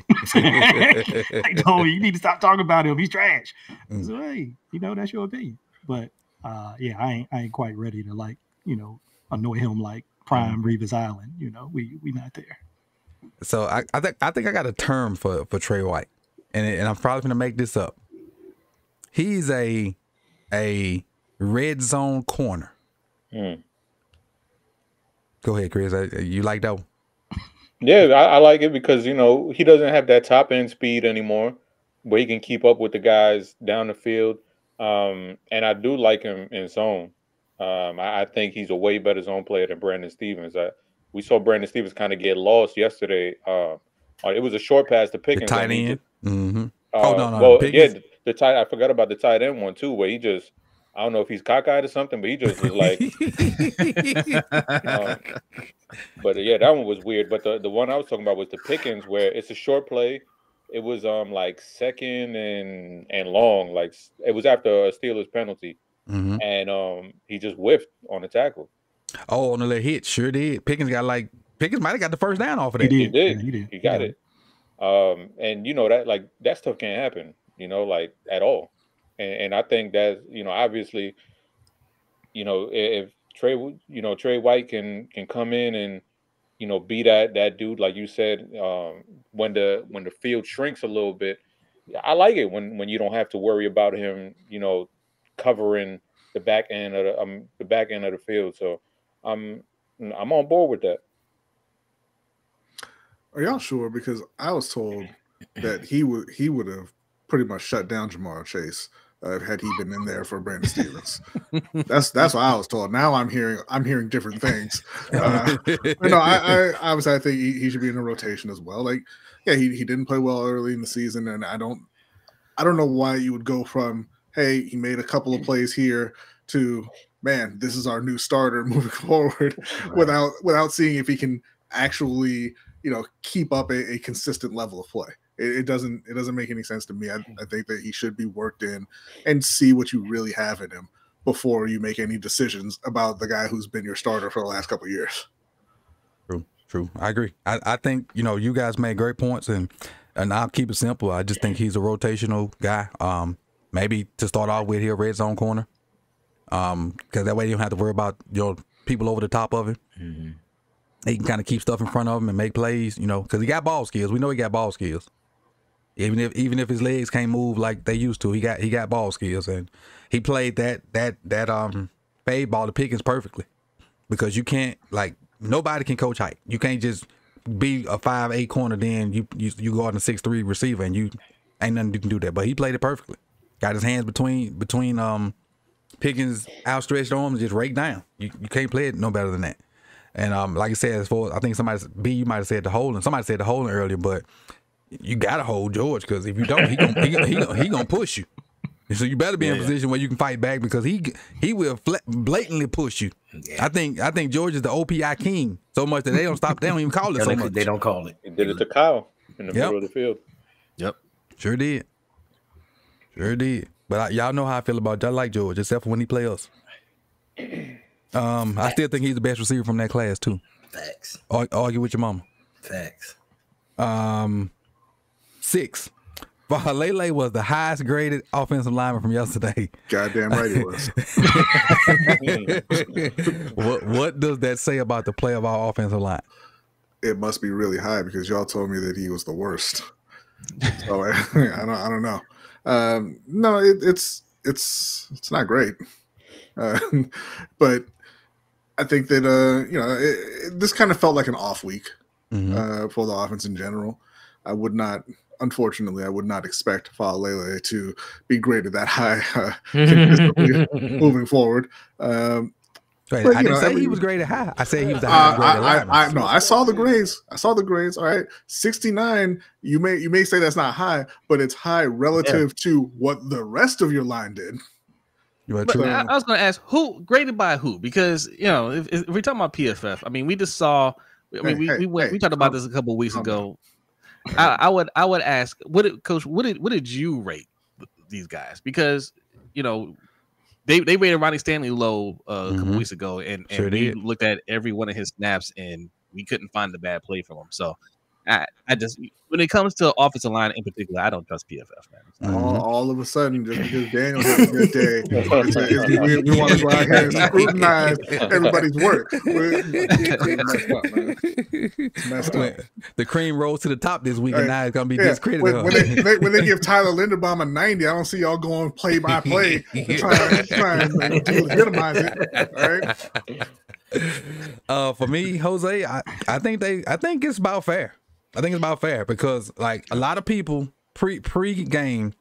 They told me you need to stop talking about him. He's trash. So hey, that's your opinion. But I ain't quite ready to annoy him like prime Revis Island. We not there. So I think I got a term for Trey White, and I'm probably gonna make this up. He's a red zone corner. Go ahead, Chris. You like that one? Yeah, I like it because he doesn't have that top end speed anymore, where he can keep up with the guys down the field. And I do like him in zone. I think he's a way better zone player than Brandon Stevens. We saw Brandon Stevens kind of get lost yesterday. It was a short pass to Pickens. The tight end. No. Well, the tight. I forgot about the tight end one too, where he just. I don't know if he's cockeyed or something, but he just was like. But yeah, that one was weird. But the one I was talking about was the Pickens, where it's a short play. It was like second and long, like it was after a Steelers penalty, and he just whiffed on the tackle. Oh, on the little hit, sure did. Pickens might have got the first down off of that. He did. He got it. And that stuff can't happen, at all. And I think that, obviously, if Trey White can come in and, be that dude, like you said, when the field shrinks a little bit, I like it when you don't have to worry about him, covering the back end of the field. So I'm on board with that. Are y'all sure? Because I was told that he would have pretty much shut down Jamar Chase had he been in there for Brandon Stevens. That's what I was told. Now I'm hearing different things. I obviously I think he should be in a rotation as well. Like, yeah, he didn't play well early in the season, and I don't know why you would go from, hey, he made a couple of plays here to, man, this is our new starter moving forward, right, without seeing if he can actually, keep up a consistent level of play. It doesn't make any sense to me. I think that he should be worked in and see what you really have in him before you make any decisions about the guy who's been your starter for the last couple of years. True. I agree. I think, you guys made great points, and I'll keep it simple. I just think he's a rotational guy. Maybe to start off with, he'll red zone corner. Because that way you don't have to worry about people over the top of him. Mm-hmm. He can kind of keep stuff in front of him and make plays, because he got ball skills. We know he got ball skills. Even if his legs can't move like they used to, he got ball skills, and he played that fade ball to Pickens perfectly, because you can't, nobody can coach height. You can't just be a 5'8" corner, then you go on a 6'3" receiver, and you ain't nothing you can do that. But he played it perfectly. Got his hands between Pickens' outstretched arms, just rake down. You can't play it no better than that. And like I said, I think you might have said the holding. Somebody said the holding earlier, but you gotta hold George, because if you don't, he gonna push you. So you better be in a position where you can fight back, because he will blatantly push you. Yeah. I think George is the OPI king so much that they don't even call it so much. They don't call it. He did it to Kyle in the middle of the field. Yep, sure did. But y'all know how I feel about. I like George, except for when he plays us. I still think he's the best receiver from that class too. Facts. Argue with your mama. Facts. 6. Lele was the highest graded offensive lineman from yesterday. Goddamn right he was. What does that say about the play of our offensive line? It must be really high, because y'all told me that he was the worst. So I don't know. No, it's not great. But I think that this kind of felt like an off week for the offense in general. Unfortunately, I would not expect Lele to be graded that high moving forward. I didn't say he was graded high. I said he was the highest graded lineman. No, I saw the grades. All right, 69. You may say that's not high, but it's high relative to what the rest of your line did. But I was going to ask, who graded by who? Because if we're talking about PFF, I mean, we just saw. I mean, we talked about this a couple of weeks ago. I would ask, Coach, what did you rate these guys? Because they rated Ronnie Stanley low a couple weeks ago, and we looked at every one of his snaps, and we couldn't find the bad play from him. So I just, when it comes to offensive line in particular, I don't trust PFF, man. All of a sudden, just because Daniel had a good day, we want to go out here and scrutinize everybody's work. It's messed up. The cream rose to the top this week, and now it's going to be discredited. When they give Tyler Linderbaum a 90, I don't see y'all going play by play trying to legitimize it. All right. For me, Jose, I think it's about fair. I think it's about fair, because a lot of people pre-game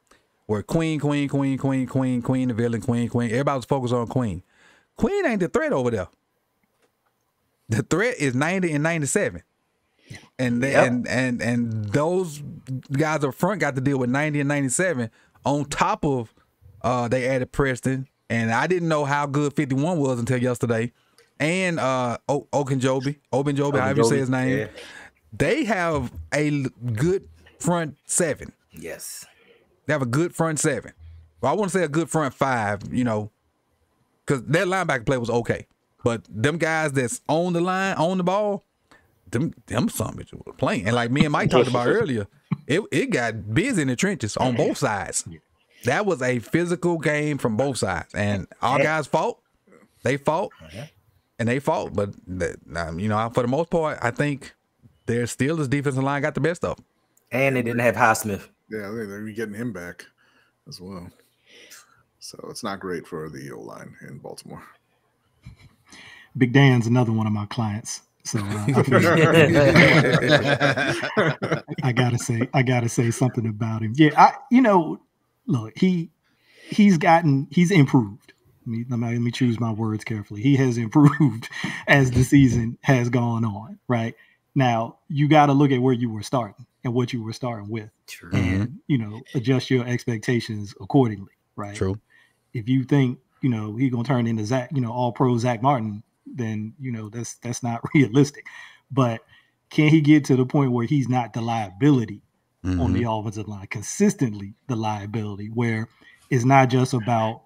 were Queen, the villain, Queen. Everybody was focused on Queen. Queen ain't the threat over there. The threat is 90 and 97. And and those guys up front got to deal with 90 and 97 on top of they added Preston. And I didn't know how good 51 was until yesterday. And Ogunjobi, however you say his name. Yeah. They have a good front 7. Yes. They have a good front 7. Well, I want to say a good front 5, because their linebacker play was okay. But them guys that's on the line, on the ball, them some bitches were playing. And like me and Mike talked about earlier, it got busy in the trenches on both sides. That was a physical game from both sides. And our guys fought. They fought. And they fought. But, for the most part, I think their Steelers defensive line got the best of them. And they didn't have Highsmith. Yeah, they're getting him back as well. So it's not great for the O-line in Baltimore. Big Dan's another one of my clients. So I gotta say something about him. Yeah, look, he's improved. Let me choose my words carefully. He has improved as the season has gone on, right? Now, you got to look at where you were starting and what you were starting with. True. And, adjust your expectations accordingly, right? True. If you think, he's going to turn into Zach, all-pro Zach Martin, then, that's not realistic. But can he get to the point where he's not the liability on the offensive line, consistently the liability, where it's not just about,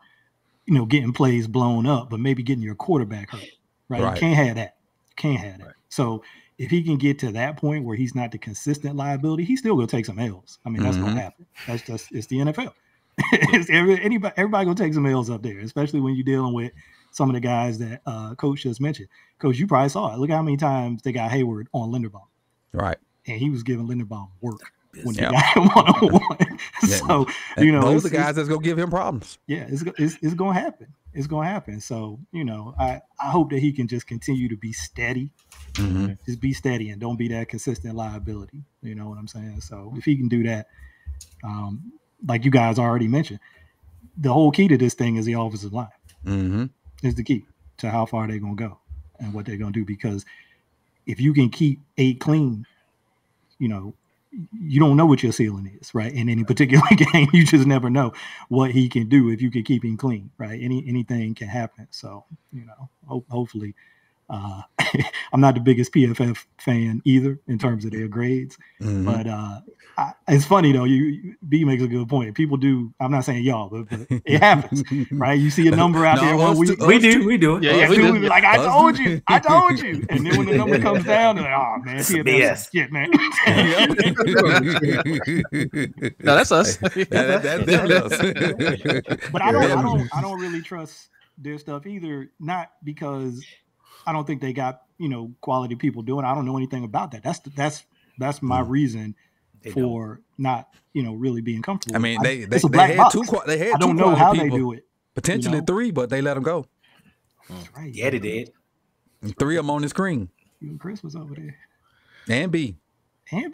getting plays blown up, but maybe getting your quarterback hurt, right? You can't have that. Right. So if he can get to that point where he's not the consistent liability, he's still gonna take some L's. I mean, that's gonna happen. That's just it's the NFL. Everybody gonna take some L's up there, especially when you're dealing with some of the guys that Coach just mentioned. Coach, you probably saw it. Look how many times they got Hayward on Linderbaum. Right. And he was giving Linderbaum work when he got him one-on-one. So, you know, those are the guys that's gonna give him problems. Yeah, it's gonna happen. It's gonna happen. So, you know, I hope that he can just continue to be steady. Just be steady and don't be that consistent liability. You know what I'm saying? So if he can do that, like you guys already mentioned, the whole key to this thing is the offensive line. Is the key to how far they're gonna go and what they're gonna do. Because if you can keep 8 clean, you know, you don't know what your ceiling is, right? In any particular game, you just never know what he can do if you can keep him clean, right? Anything can happen. So, you know, hopefully, I'm not the biggest PFF fan either in terms of their grades, but it's funny though. B makes a good point. People do. I'm not saying y'all, but it happens, right? You see a number out there. We do. Yeah, we do. Like I told you, and then when the number comes down, they're like, oh man, PFF shit, man. No, that's us. That's us. But I don't really trust their stuff either. Not because I don't think they got, you know, quality people doing it. I don't know anything about that. That's my reason for not, you know, really being comfortable. I mean, they had I don't know how they do it. Potentially 3, but they let them go. That's right. Yeah, they did. 3 of them on the screen. Even Chris was over there. And B. Yeah,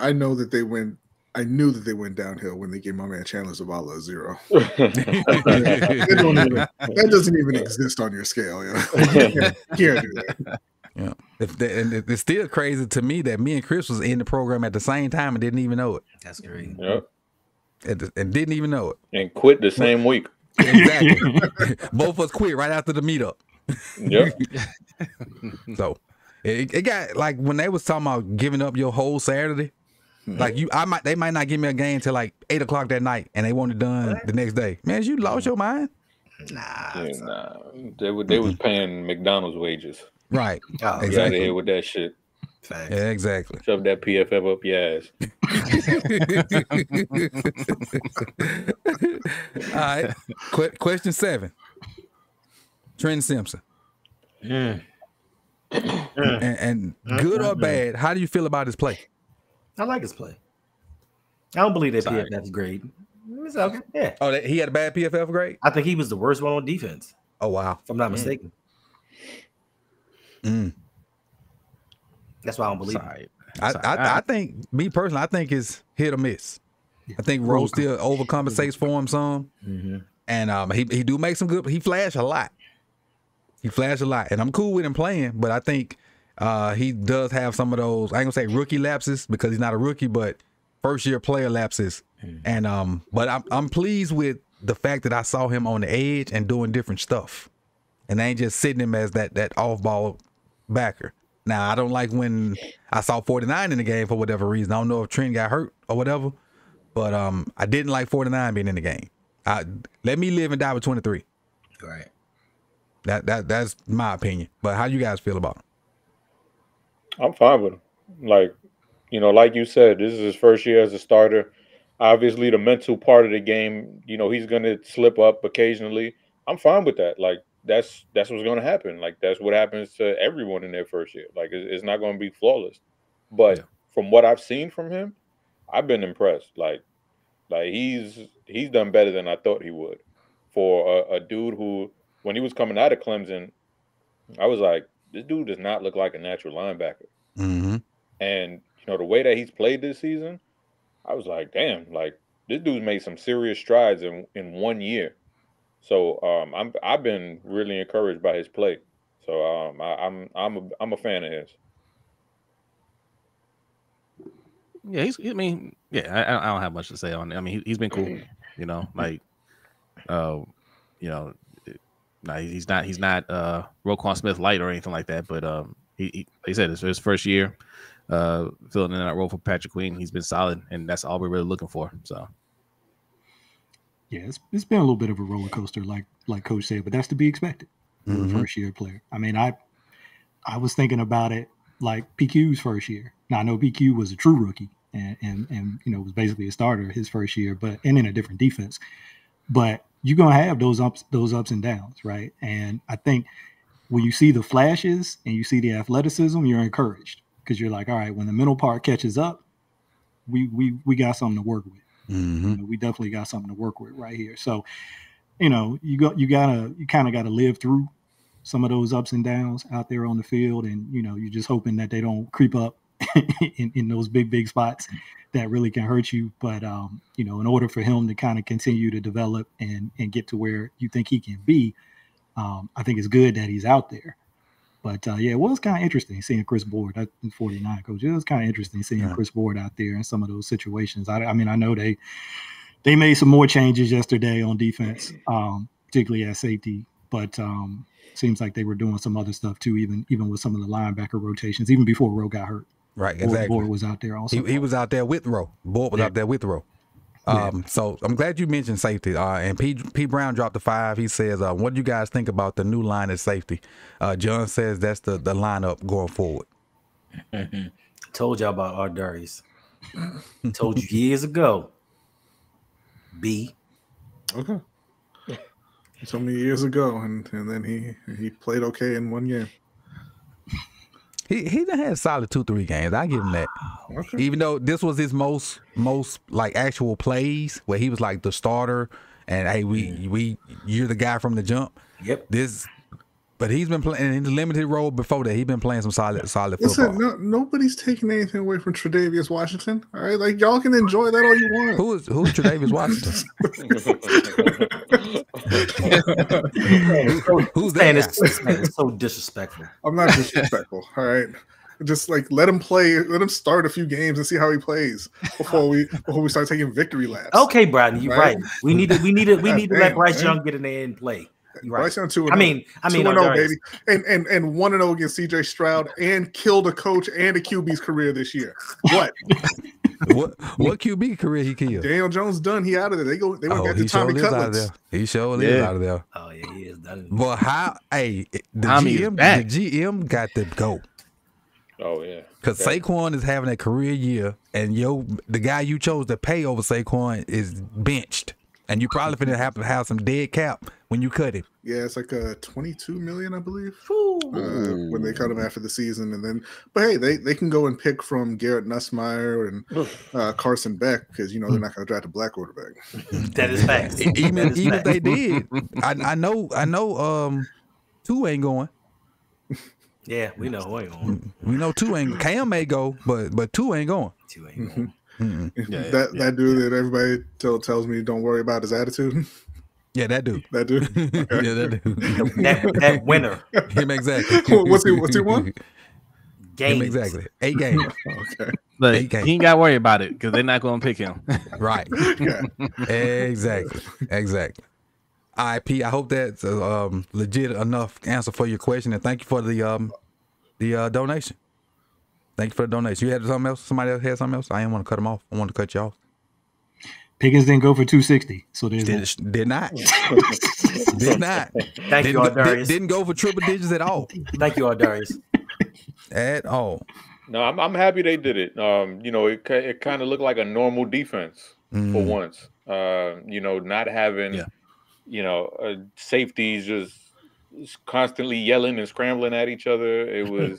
I know that they went. I knew that they went downhill when they gave my man Chandler Zavala a 0. That doesn't even exist on your scale. You know? You can't do that. Yeah, and it's still crazy to me that me and Chris was in the program at the same time and didn't even know it. That's crazy. Yep. And didn't even know it. And quit the same week. Exactly. Both of us quit right after the meetup. Yep. So it got like when they was talking about giving up your whole Saturday. Like they might not give me a game till like 8 o'clock that night, and they want it done the next day. Man, you lost your mind? Nah. They was paying McDonald's wages. Right. Oh, exactly. Get out of here with that shit. Facts. Yeah, exactly. Shove that PFF up your ass. All right. Question 7. Trent Simpson. And good or bad, how do you feel about his play? I like his play. I don't believe that PFF's grade. It's okay. Yeah. Oh, he had a bad PFF grade? I think he was the worst one on defense. Oh, wow. If I'm not mistaken. That's why I don't believe it. I think, me personally, I think it's hit or miss. I think Rose still overcompensates for him some. And he do make some good, he flash a lot. And I'm cool with him playing, but I think he does have some of those, I ain't gonna say rookie lapses because he's not a rookie, but first year player lapses. And but I'm pleased with the fact that I saw him on the edge and doing different stuff. And I ain't just sitting him as that off-ball backer. Now, I don't like when I saw 49 in the game for whatever reason. I don't know if Trent got hurt or whatever, but I didn't like 49 being in the game. Let me live and die with 23. Right. That's my opinion. But how you guys feel about him? I'm fine with him. Like, you know, like you said, this is his first year as a starter. Obviously, the mental part of the game, you know, he's going to slip up occasionally. I'm fine with that. Like, that's what's going to happen. Like, that's what happens to everyone in their first year. Like, it's not going to be flawless. But from what I've seen from him, I've been impressed. Like he's done better than I thought he would. For a dude who, when he was coming out of Clemson, I was like, this dude does not look like a natural linebacker. And, you know, the way that he's played this season, I was like, damn, like, this dude's made some serious strides in 1 year. So I've been really encouraged by his play. So I'm a fan of his. Yeah, I don't have much to say on it. I mean, he's been cool, you know, like, you know, he's not Roquan Smith light or anything like that. But he like I said, it's his first year filling in that role for Patrick Queen. He's been solid, and that's all we're really looking for. So. Yeah, it's been a little bit of a roller coaster, like Coach said, but that's to be expected for a first year player. I mean, I was thinking about it like PQ's first year. Now I know PQ was a true rookie and was basically a starter his first year, but in a different defense. But you're gonna have those ups and downs, right? And I think when you see the flashes and you see the athleticism, you're encouraged because you're like, all right, when the mental part catches up, we got something to work with. Mm-hmm. We definitely got something to work with right here. So, you kind of got to live through some of those ups and downs out there on the field, and you're just hoping that they don't creep up in those big spots that really can hurt you. But in order for him to kind of continue to develop and get to where you think he can be, I think it's good that he's out there. But it was kind of interesting seeing Chris Board, the 49 coach. It was kind of interesting seeing Chris Board out there in some of those situations. I mean, I know they made some more changes yesterday on defense, particularly at safety, but seems like they were doing some other stuff too, even with some of the linebacker rotations, even before Rowe got hurt. Right, exactly. Board was out there also. He was out there with Rowe. Board was out there with Rowe. So I'm glad you mentioned safety. And P Brown dropped the 5. He says, what do you guys think about the new line at safety? John says that's the lineup going forward. Told y'all about Ardarius. Told you years ago. B. Okay. So many years ago, and then he played okay in one game. He done had solid 2-3 games. I give him that. Okay. Even though this was his most like actual plays where he was like the starter, and hey, you're the guy from the jump. Yep. But he's been playing in the limited role before that. He's been playing some solid football. Listen, nobody's taking anything away from Tre'Davious Washington. All right, like y'all can enjoy that all you want. Who's Tre'Davious Washington? Who's that? It's so disrespectful. I'm not disrespectful. All right, just like let him play. Let him start a few games and see how he plays before we start taking victory laps. Okay, Brian, you're right. We need to let Bryce Young get in there and play. Right. Bryce Young 2-0. I mean, 2-0, baby, and 1-0 against CJ Stroud, and killed a coach and a QB's career this year. What? what QB career he killed? Daniel Jones done. He out of there. They went back to Tommy Cutlets. He sure is out of there. Oh yeah, he is done. But how? Hey, the GM got to go. Oh yeah, because Saquon is having a career year, and the guy you chose to pay over Saquon is benched. And you probably finna have some dead cap when you cut him. Yeah, it's like $22 million, I believe, when they cut him after the season. But hey, they can go and pick from Garrett Nussmeier and Carson Beck because they're not going to draft a black quarterback. That is facts. Even if they did, I know 2 ain't going. Yeah, we know who ain't going. We know 2 ain't. Cam may go, but 2 ain't going. 2 ain't going. That dude that everybody tells me don't worry about his attitude. Yeah, that dude. Okay. Yeah, that dude. that winner. Him exactly. What's he won? Games. Him exactly. 8 games. Okay. Look, he ain't got to worry about it because they're not going to pick him. Right. Exactly. All right, P. I hope that's legit enough answer for your question, and thank you for the donation. Thank you for the donation. You had something else? Somebody else had something else? I didn't want to cut them off. I wanted to cut you off. Pickens didn't go for 260, so did not. Did not. Thank you, Ardarius. Didn't go for triple digits at all. Thank you, Ardarius. At all. No, I'm happy they did it. It kind of looked like a normal defense for once. Not having, safeties just constantly yelling and scrambling at each other. It was,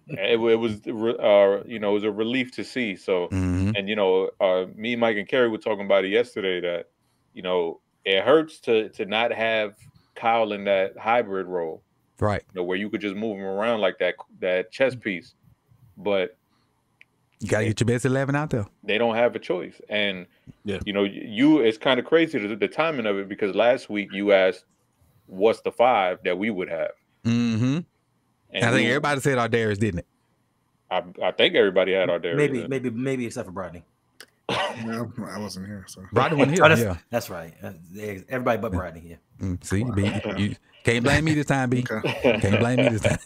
it was a relief to see. So, and me, Mike, and Kerry were talking about it yesterday that, it hurts to not have Kyle in that hybrid role, right? Where you could just move him around like that chess piece, but you gotta get your best 11 out there. They don't have a choice, and it's kind of crazy the timing of it because last week you asked, what's the 5 that we would have? Mm-hmm. And I think everybody said Ardarius, didn't it? I think everybody had Ardarius. Maybe except for Brodney. No, I wasn't here. So Brodney wasn't here. That's right. Everybody but Brodney here. See, B, you can't blame me this time, B. Okay. Can't blame me this time.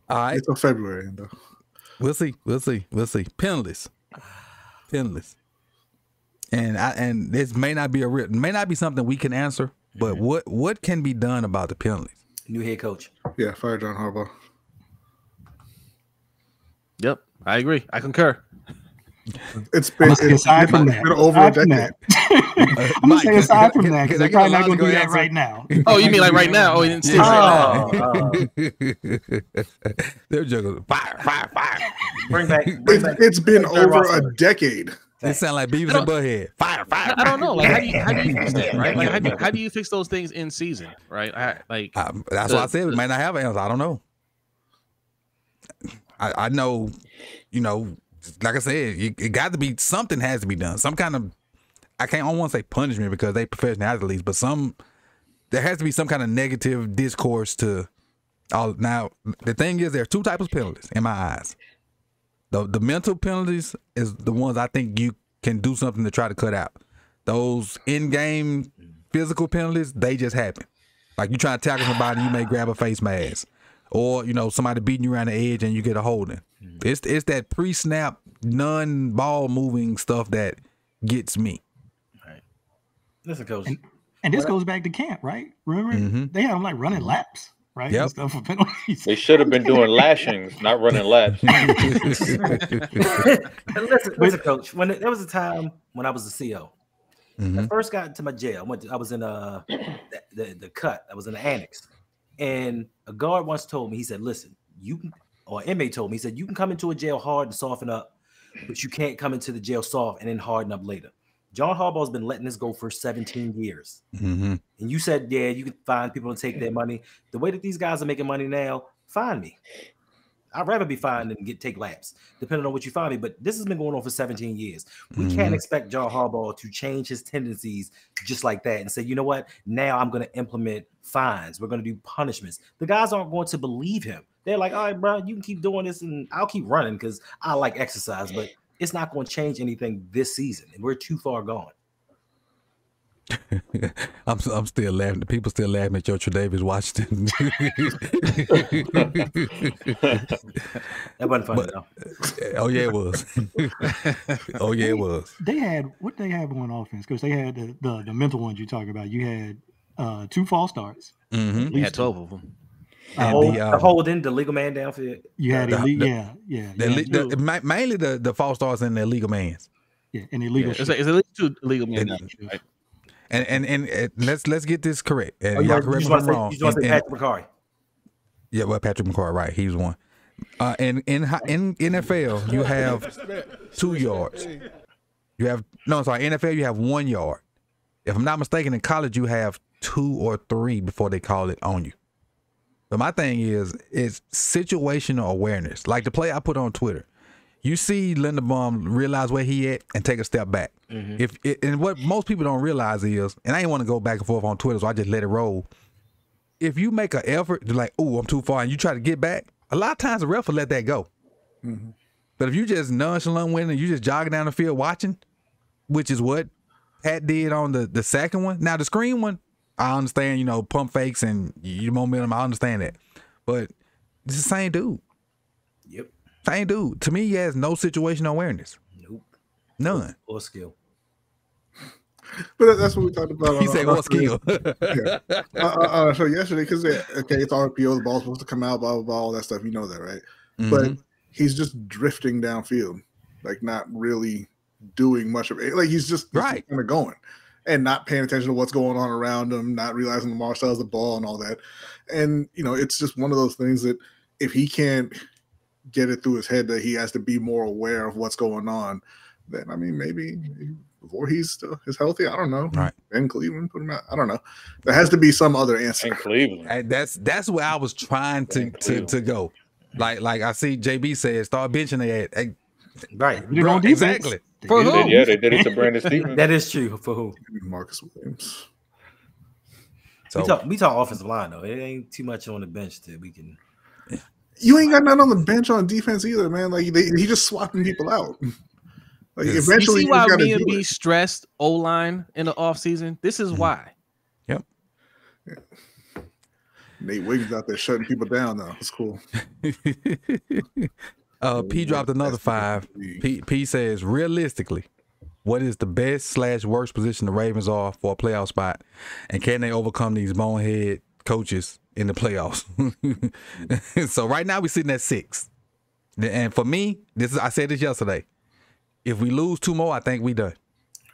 All right. It's on February, though. We'll see. Penalties. And this may not be something we can answer, but what can be done about the penalties? New head coach. Yeah, fire John Harbaugh. Yep, I agree. I concur. It's been aside from that, over a decade. I'm gonna say aside from that because they're probably not gonna do that right now. Oh, you mean like right now? Oh, you didn't say They're juggling fire. Bring back. It's been over a decade. It sound like Beavis and Butthead. Fire. I don't know. Like, how do you fix that, right? Like, how do you fix those things in season, right? That's why I said we might not have an answer. I don't know. I know, like I said, it got to be something has to be done. Some kind of, I don't want to say punishment because they professional athletes, but there has to be some kind of negative discourse to all. Now, the thing is, there are two types of penalties in my eyes. The mental penalties is the ones I think you can do something to try to cut out. Those in-game physical penalties, they just happen. Like you try to tackle somebody, you may grab a face mask. Or, somebody beating you around the edge and you get a holding. It's that pre-snap, non-ball moving stuff that gets me. Right. Listen, Coach. And this goes back to camp, right? Remember? They had them like running laps, right? Yep. And stuff for penalties. They should have been doing lashings, not running laps. Listen, Coach. There was a time when I was a CO. I first got into my jail. I was in the cut. I was in the annex. And a guard once told me, he said, listen, or an inmate told me, he said, you can come into a jail hard and soften up, but you can't come into the jail soft and then harden up later. John Harbaugh's been letting this go for 17 years. And you said, yeah, you can find people and take their money. The way that these guys are making money now, find me. I'd rather be fined than take laps, depending on what you find me. But this has been going on for 17 years. We can't expect John Harbaugh to change his tendencies just like that and say, you know what? Now I'm going to implement fines. We're going to do punishments. The guys aren't going to believe him. They're like, all right, bro, you can keep doing this and I'll keep running because I like exercise, but it's not going to change anything this season. And we're too far gone. I'm still laughing. The people still laughing at your Tre'Davious Washington. That wasn't funny though. Oh yeah, it was. They had what they have on offense because they had the mental ones you talking about. You had 2 false starts. You had 12 of them. The holding, the legal man downfield. You had mainly the false starts and the illegal mans. Yeah, and illegal. It's at least 2 illegal men. Right? And let's get this correct. And y'all correct me if I'm wrong. You just want to say Patrick McCarry. Yeah, well, Patrick McCarry, right? He was one. In NFL, you have 2 yards. NFL, you have 1 yard. If I'm not mistaken, in college, you have 2 or 3 before they call it on you. But my thing is situational awareness. Like the play I put on Twitter. You see Linderbaum realize where he at and take a step back. And what most people don't realize is, and I didn't want to go back and forth on Twitter, so I just let it roll. If you make an effort to like, oh, I'm too far, and you try to get back, a lot of times the ref will let that go. But if you just nonchalant winning and you just jogging down the field watching, which is what Pat did on the second one. Now the screen one, I understand, pump fakes and your momentum, I understand that. But it's the same dude. Yep. Same dude. To me, he has no situational awareness. Nope. None. Or skill. But that's what we talked about. He said, what skill? Yeah. So yesterday, because it's RPO, the ball's supposed to come out, blah, blah, blah, all that stuff. You know that, right? But he's just drifting downfield, like not really doing much of it. Like he's just kind of going and not paying attention to what's going on around him, not realizing Lamar still has the ball and all that. And, it's just one of those things that if he can't get it through his head that he has to be more aware of what's going on, then, maybe before he's healthy, I don't know. Right. In Cleveland, put him out. I don't know. There has to be some other answer. In Cleveland. And that's where I was trying to go. Like I see JB said, start benching it. Right. Bro, exactly. For who? They did it to Brandon Stevens. That is true. For who? Marcus Williams. So we talk offensive line though. It ain't too much on the bench that we can. You ain't got nothing on the bench on defense either, man. Like he just swapping people out. Like eventually, you see why me and B stressed O-line in the offseason? This is why. Yep. Yeah. Nate Wiggins out there shutting people down now. It's cool. P dropped another 5. P says, realistically, what is the best/worst position the Ravens are for a playoff spot? And can they overcome these bonehead coaches in the playoffs. So right now we're sitting at 6. And for me, I said this yesterday. If we lose 2 more, I think we done.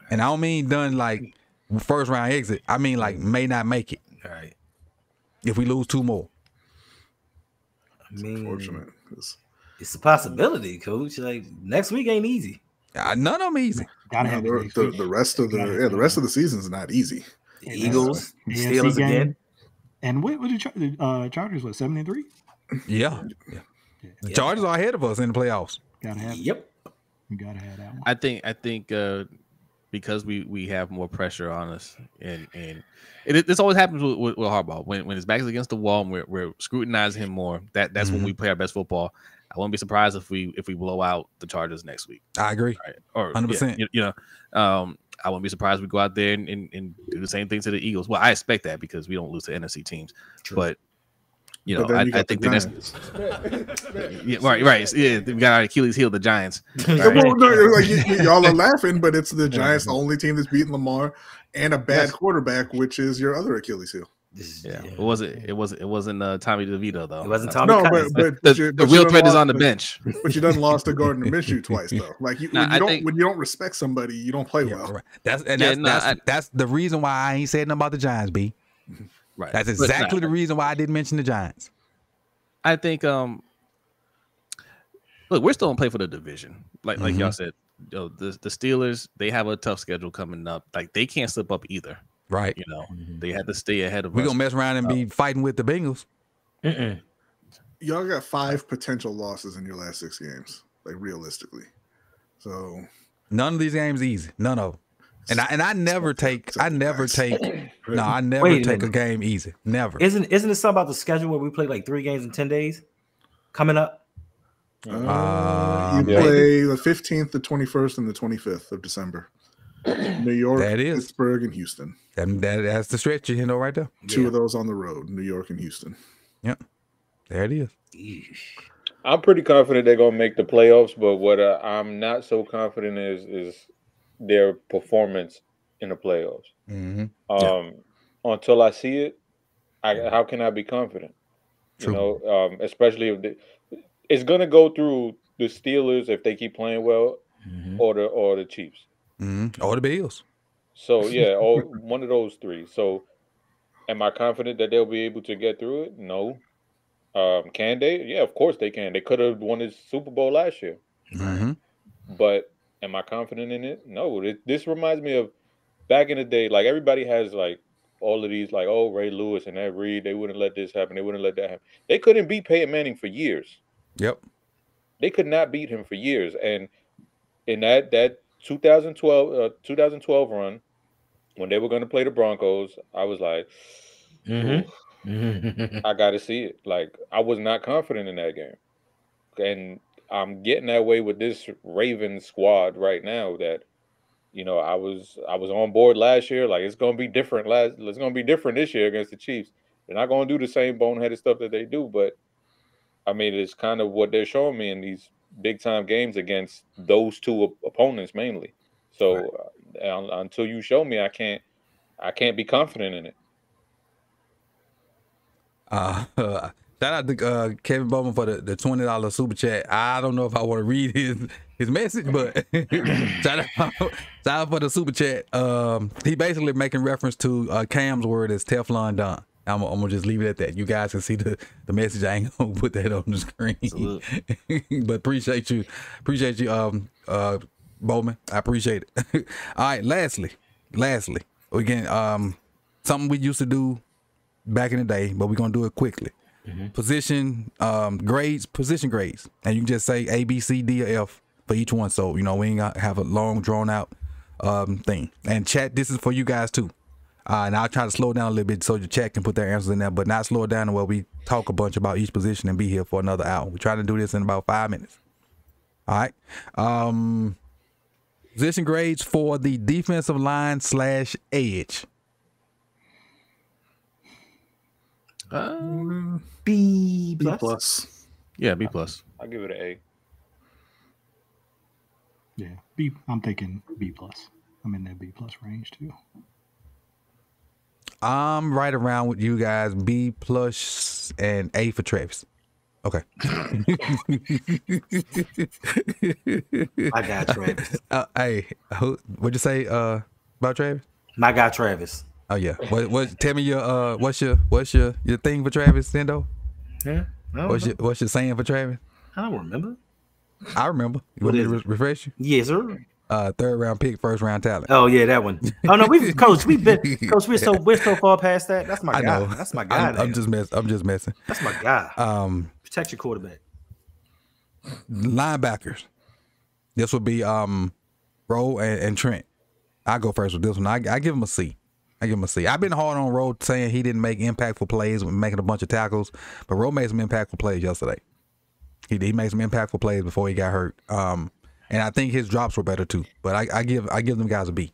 And I don't mean done like first round exit. I mean like may not make it. All right. If we lose 2 more. I mean, Unfortunate. it's a possibility, Coach. Like next week ain't easy. None of them easy. Gotta have it next week. The rest of the rest of the season's not easy. The Eagles, AFC Steelers game. again. And what the Chargers? What 7-3? Yeah. The Chargers are ahead of us in the playoffs. Gotta have it. Yep. You gotta have that one. I think because we have more pressure on us, and this always happens with Harbaugh when his back is against the wall and we're scrutinizing him more. That's when we play our best football. I won't be surprised if we blow out the Chargers next week. I agree. Right? Or 100%. I wouldn't be surprised if we go out there and do the same thing to the Eagles. Well, I expect that because we don't lose to NFC teams. True. But I think the next. Yeah, right. Yeah, we got our Achilles heel, the Giants. Y'all are laughing, but it's the Giants, the only team that's beaten Lamar and a bad quarterback, which is your other Achilles heel. It wasn't Tommy DeVito though. It wasn't Tommy. No, but the real threat is on the bench. But you done lost to Gardner Minshew twice though. Like when you don't respect somebody, you don't play well. Right. That's the reason why I ain't said nothing about the Giants, B. Right. That's exactly the reason why I didn't mention the Giants. I think look, we're still in play for the division. Like y'all said, the Steelers, they have a tough schedule coming up. Like they can't slip up either. Right. They had to stay ahead of us. We're gonna mess around and be fighting with the Bengals. Y'all got 5 potential losses in your last 6 games, like realistically. So none of these games easy. None of them. And I never take a game easy. Never. Isn't it something about the schedule where we play like 3 games in 10 days coming up? You play the 15th, the 21st, and the 25th of December. New York, Pittsburgh, and Houston. That's the stretch right there. 2 of those on the road, New York and Houston. Yep. There it is. I'm pretty confident they're gonna make the playoffs, but what I'm not so confident is their performance in the playoffs. Until I see it, how can I be confident? True. Especially if it's gonna go through the Steelers if they keep playing well, or the Chiefs, or the Bills. So one of those 3. So, am I confident that they'll be able to get through it? No. Can they? Yeah, of course they can. They could have won the Super Bowl last year. But am I confident in it? No. This reminds me of back in the day. Like everybody has like all of these, like Ray Lewis and Ed Reed. They wouldn't let this happen. They wouldn't let that happen. They couldn't beat Peyton Manning for years. Yep. They could not beat him for years. And in that 2012 run, when they were going to play the Broncos, I was like, I got to see it. Like, I was not confident in that game. And I'm getting that way with this Ravens squad right now that, I was on board last year. Like, it's going to be different. It's going to be different this year against the Chiefs. They're not going to do the same boneheaded stuff that they do. But, I mean, it's kind of what they're showing me in these big-time games against those 2 opponents mainly. So, until you show me, I can't be confident in it. Shout out to Kevin Bowman for the $20 super chat. I don't know if I want to read his message, but shout out for the super chat. He basically making reference to Cam's word as Teflon Don. I'm gonna just leave it at that. You guys can see the message. I ain't gonna put that on the screen. But appreciate you, Bowman. I appreciate it. All right, lastly, again, something we used to do back in the day, but we're gonna do it quickly. Position grades, and you can just say A, B, C, D, or F for each one. So we ain't gonna have a long drawn out thing. And chat, this is for you guys too. And I'll try to slow down a little bit so the chat can put their answers in there, but not slow it down where we talk a bunch about each position and be here for another hour. We're trying to do this in about 5 minutes. All right. Position grades for the defensive line / edge. B+. Yeah, B+. I'll give it an A. Yeah, B. I'm thinking B+. I'm in that B+ range too. I'm right around with you guys. B+ and A for Travis. Okay. My guy Travis. Hey, what'd you say about Travis? My guy Travis. Oh yeah. What? Tell me your what's your thing for Travis, Sendo? Yeah. What's your saying for Travis? I don't remember. I remember. You want me to refresh you? Yes, sir. Third round pick, first round talent. Oh yeah, that one. Oh no, we're so far past that. That's my guy. I know. That's my guy. I'm just messing. That's my guy. Protect your quarterback. Linebackers. This would be Rowe and Trent. I go first with this one. I give him a C. I've been hard on Rowe saying he didn't make impactful plays when making a bunch of tackles, but Rowe made some impactful plays yesterday. He made some impactful plays before he got hurt. And I think his drops were better too. But I give them guys a B.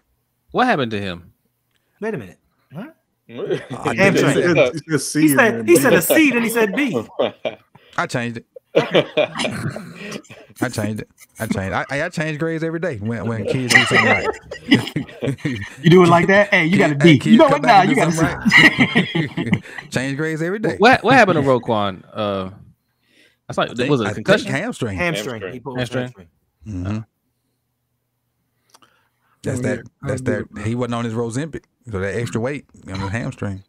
What happened to him? Wait a minute. Huh? He said He said a C, then he said B. I changed it. I change grades every day when kids do something right. You do it like that? Hey, you got a D. You know what? Now you got a C. Right. Change grades every day. What happened to Roquan? I thought was it a concussion? Hamstring. He pulled hamstring. Mm-hmm. That's that. He wasn't on his Ozempic, so that extra weight on his hamstring.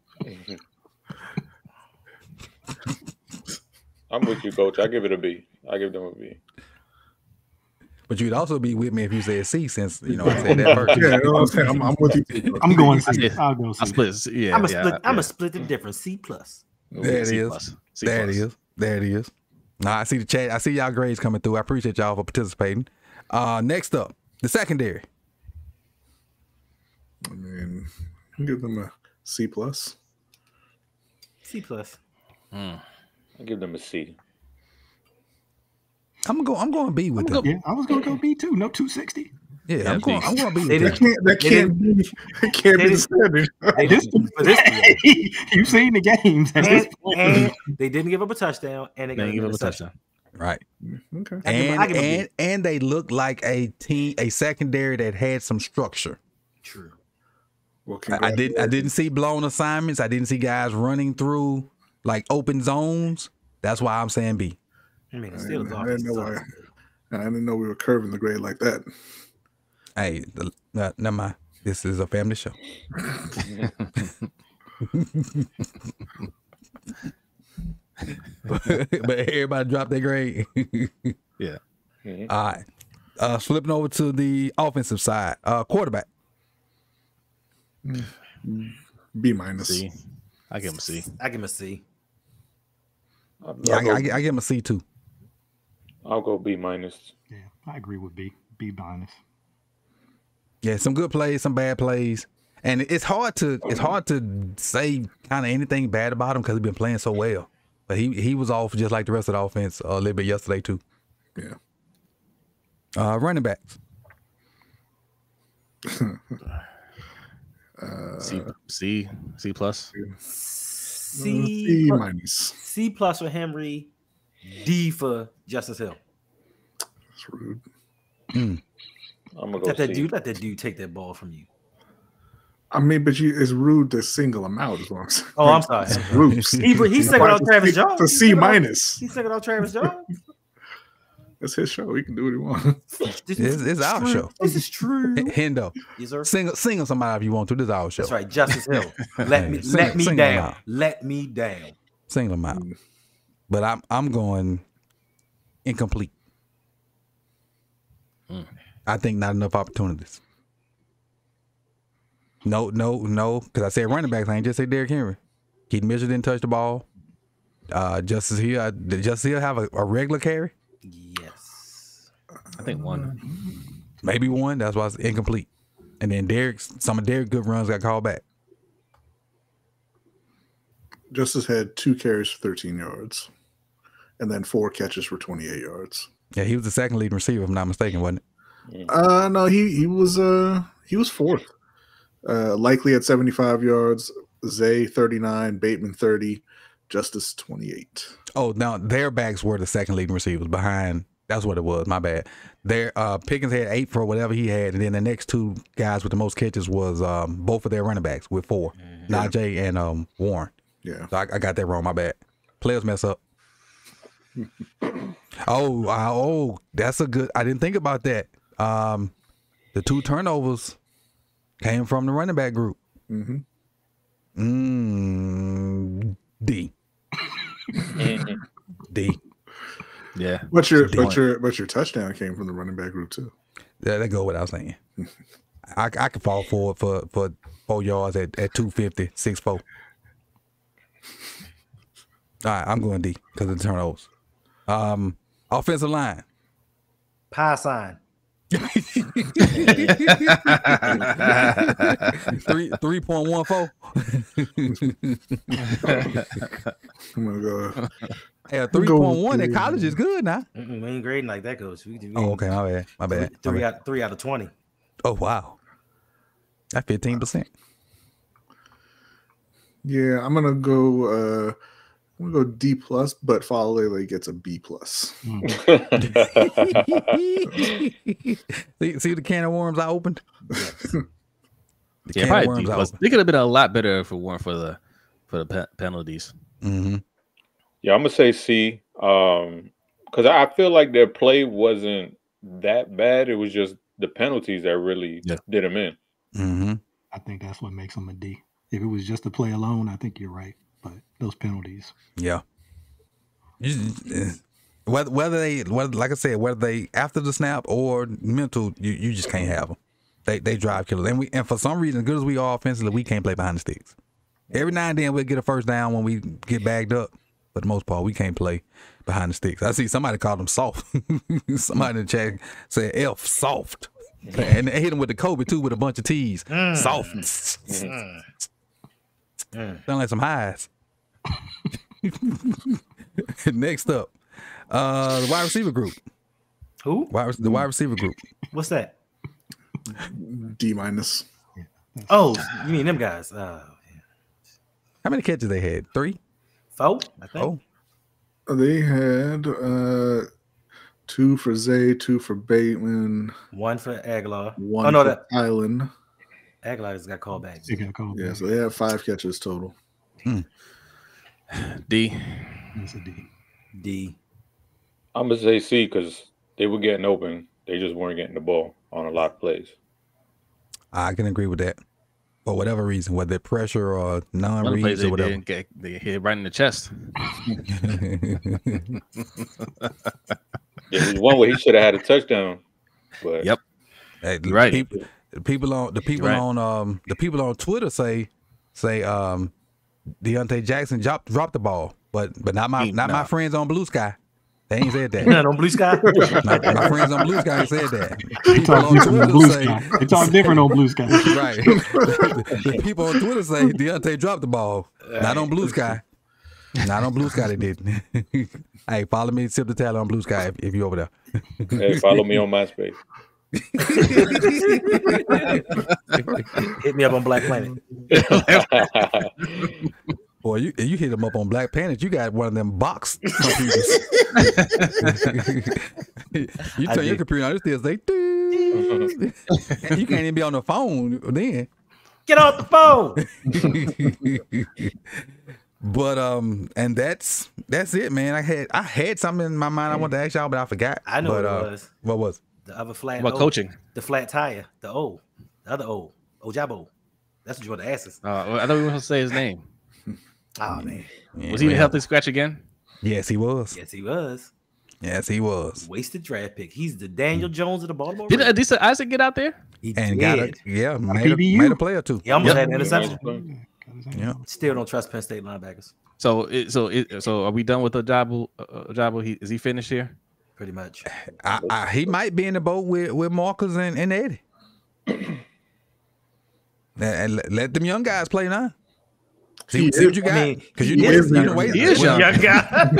I'm with you, Coach. I give it a B. I give them a B. But you'd also be with me if you said C, since I said that first. Yeah, you know what I'm saying? I'm with you. I'm going C. I'll go C. I'm a split the difference. C+. There it is. There it is. Now I see the chat. I see y'all grades coming through. I appreciate y'all for participating. Next up, the secondary. I mean, I'll give them a C+. C+. I give them a C. I'm going B with them. Yeah, I was going to go B too. No 260. Yeah, I'm going B with them. That can't be the standard. You've seen the games. And they didn't give up a touchdown, and they didn't give up a touchdown. Right. Okay. And they looked like a secondary that had some structure. True. Well, I didn't see blown assignments. I didn't see guys running through like open zones. That's why I'm saying B. I mean, I didn't know we were curving the grade like that. Hey, never mind. This is a family show. But everybody dropped their grade. Yeah. Mm-hmm. All right. Flipping over to the offensive side. Quarterback. B-. C. I give him a C. I give him a C. Yeah, I give him a C too. I'll go B-. Yeah, I agree with B. B-. Yeah, some good plays, some bad plays, and it's hard to say kind of anything bad about him because he's been playing so well. But he was off just like the rest of the offense a little bit yesterday too. Yeah. Running backs. C+. C minus. C+ for Henry. D for Justice Hill. That's rude. I'm gonna go Let that C. dude take that ball from you. I mean, but it's rude to single him out. Is what I'm saying. Oh, I'm sorry. It's rude. He said it on Travis Jones. It's a C-. He said it on Travis Jones. It's his show. He can do what he wants. It's our show. This is true. Hendo. Yes, sir. Sing somebody if you want to. This is our show. That's right. Justice Hill. Let me down. Let me down. Single them out. But I'm going incomplete. I think not enough opportunities. No, because I said running backs. I ain't just say Derrick Henry. Keith Mitchell didn't touch the ball. Justice Hill have a regular carry? Yes. I think one. Maybe one. That's why it's incomplete. And then some of Derrick's good runs got called back. Justice had 2 carries for 13 yards, and then 4 catches for 28 yards. Yeah, he was the second leading receiver, if I'm not mistaken, wasn't it? No, he was fourth. Likely at 75 yards, Zay 39, Bateman 30, Justice 28. Oh, now their backs were the second leading receivers behind That's what it was. My bad. Their Pickens had 8 for whatever he had, and then the next 2 guys with the most catches was both of their running backs with 4, Najee and Warren. Yeah, So I got that wrong. My bad. Players mess up. Oh, that's a good. I didn't think about that. The 2 turnovers came from the running back group. D. D. Yeah. But your touchdown came from the running back group too. Yeah, that go what I was saying. I could fall forward for 4 yards at 250, 6'4". All right, I'm going D because of the turnovers. Offensive line. Pi sign. 3.14. Oh my god. Yeah, 3.1 at college is good now. We ain't grading like that, coach. Oh, okay, my bad. Three out of 20. Oh wow, that's 15%. Yeah, I'm gonna go D+, but Falele gets a B+. See the can of worms I opened? Yeah, probably D+. They could have been a lot better if it weren't for the penalties. Mm-hmm. Yeah, I'm gonna say C, because I feel like their play wasn't that bad. It was just the penalties that really did them in. Mm-hmm. I think that's what makes them a D. If it was just the play alone, I think you're right. But those penalties, yeah. Whether they after the snap or mental, you just can't have them. They drive killers, and for some reason, as good as we are offensively, we can't play behind the sticks. Every now and then we'll get a first down when we get bagged up. For the most part, we can't play behind the sticks. I see somebody called them soft. Somebody in the chat said F soft. And they hit him with the Kobe too with a bunch of T's. Soft. Sound like some highs. Next up, the wide receiver group. Who? The wide receiver group. What's that? D-. Oh, you mean them guys? How many catches they had? 3? 4, I think. Oh. They had 2 for Zay, 2 for Bateman, 1 for Aguilar, 1 for Island. Aguilar just got called back. Yeah, so they have 5 catches total. D. That's a D. D. I'm gonna say C because they were getting open. They just weren't getting the ball on a lot of plays. I can agree with that. For whatever reason, whether pressure or non-reads or whatever. They hit right in the chest. Yeah, there's one where he should have had a touchdown. But yep, hey, right. The people on Twitter say Deontay Jackson dropped the ball, but not my friends on Blue Sky. They ain't said that. Not on Blue Sky. my friends on Blue Sky ain't said that. They talk different on Blue Sky. Right. The people on Twitter say Deontay dropped the ball. Not on Blue Sky. Not on Blue Sky they didn't. Hey, follow me, Sip2Tally on Blue Sky if you over there. Hey, follow me on MySpace. Hit me up on Black Planet. Boy, you hit them up on Black Planet. You got one of them box computers. You turn your computer on, it still say, and you can't even be on the phone then. Get off the phone. But and that's it, man. I had something in my mind I wanted to ask y'all, but I forgot. I know what it was. What was? The other flat. About coaching. The flat tire. The other Ojabo. That's what you want to ask us. I thought we were going to say his name. Oh man. Yeah, was he a healthy scratch again? Yes, he was. Yes, he was. Yes, he was. Wasted draft pick. He's the Daniel Jones of the Baltimore. Did Adisa Isaac get out there? He and did. made a play or two. He almost had an interception. Yeah. Still don't trust Penn State linebackers. So are we done with Ojabo? Is he finished here? Pretty much. He might be in the boat with Marcus and Eddie. And let them young guys play now. See what you got. Because he is young guy.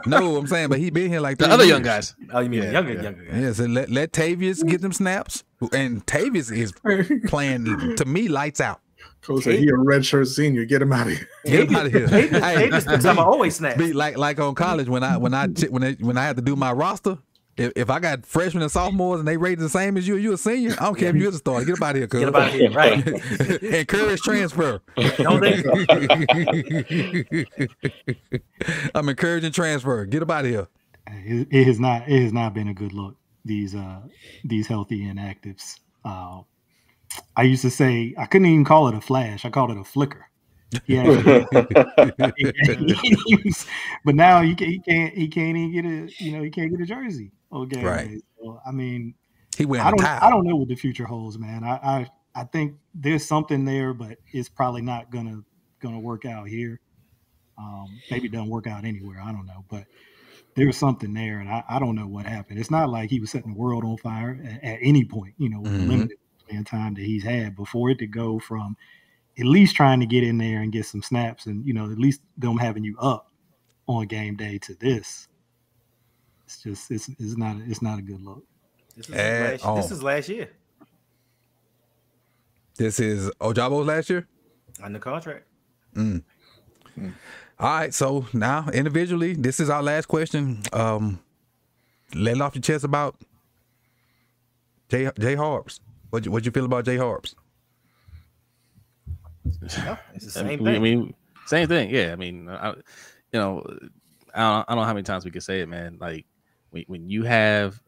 No, I'm saying, but he been here like the other young guys. Oh, you mean younger guys? Yeah, so let Tavius get them snaps. And Tavius is playing, to me, lights out. Coach said he a redshirt senior. Get him out of here. Get him out of here. Tavius always snap. Like on college when I had to do my roster, If I got freshmen and sophomores and they rated the same as you a senior, I don't care if you're the starter. Get up out of here, cuz. Get up out of here, right? Encourage transfer. Don't they? I'm encouraging transfer. Get up out of here. It has not been a good look. These healthy inactives. I used to say I couldn't even call it a flash. I called it a flicker. Yeah, but now he can't even get he can't get a jersey. Okay, right. So, I mean, I don't know what the future holds, man. I think there's something there, but it's probably not gonna work out here. Maybe it doesn't work out anywhere. I don't know, but there's something there, and I don't know what happened. It's not like he was setting the world on fire at any point, with the limited time that he's had before it to go from at least trying to get in there and get some snaps and, at least them having you up on game day to this. It's just, it's not a good look. This is last year. This is Ojabo's last year? Under contract. All right. So now individually, this is our last question. Let it off your chest about Jay Harbs. What'd you feel about Jay Harbs? No, it's the same thing. I mean, same thing. Yeah. I mean, I don't know how many times we can say it, man. Like when you have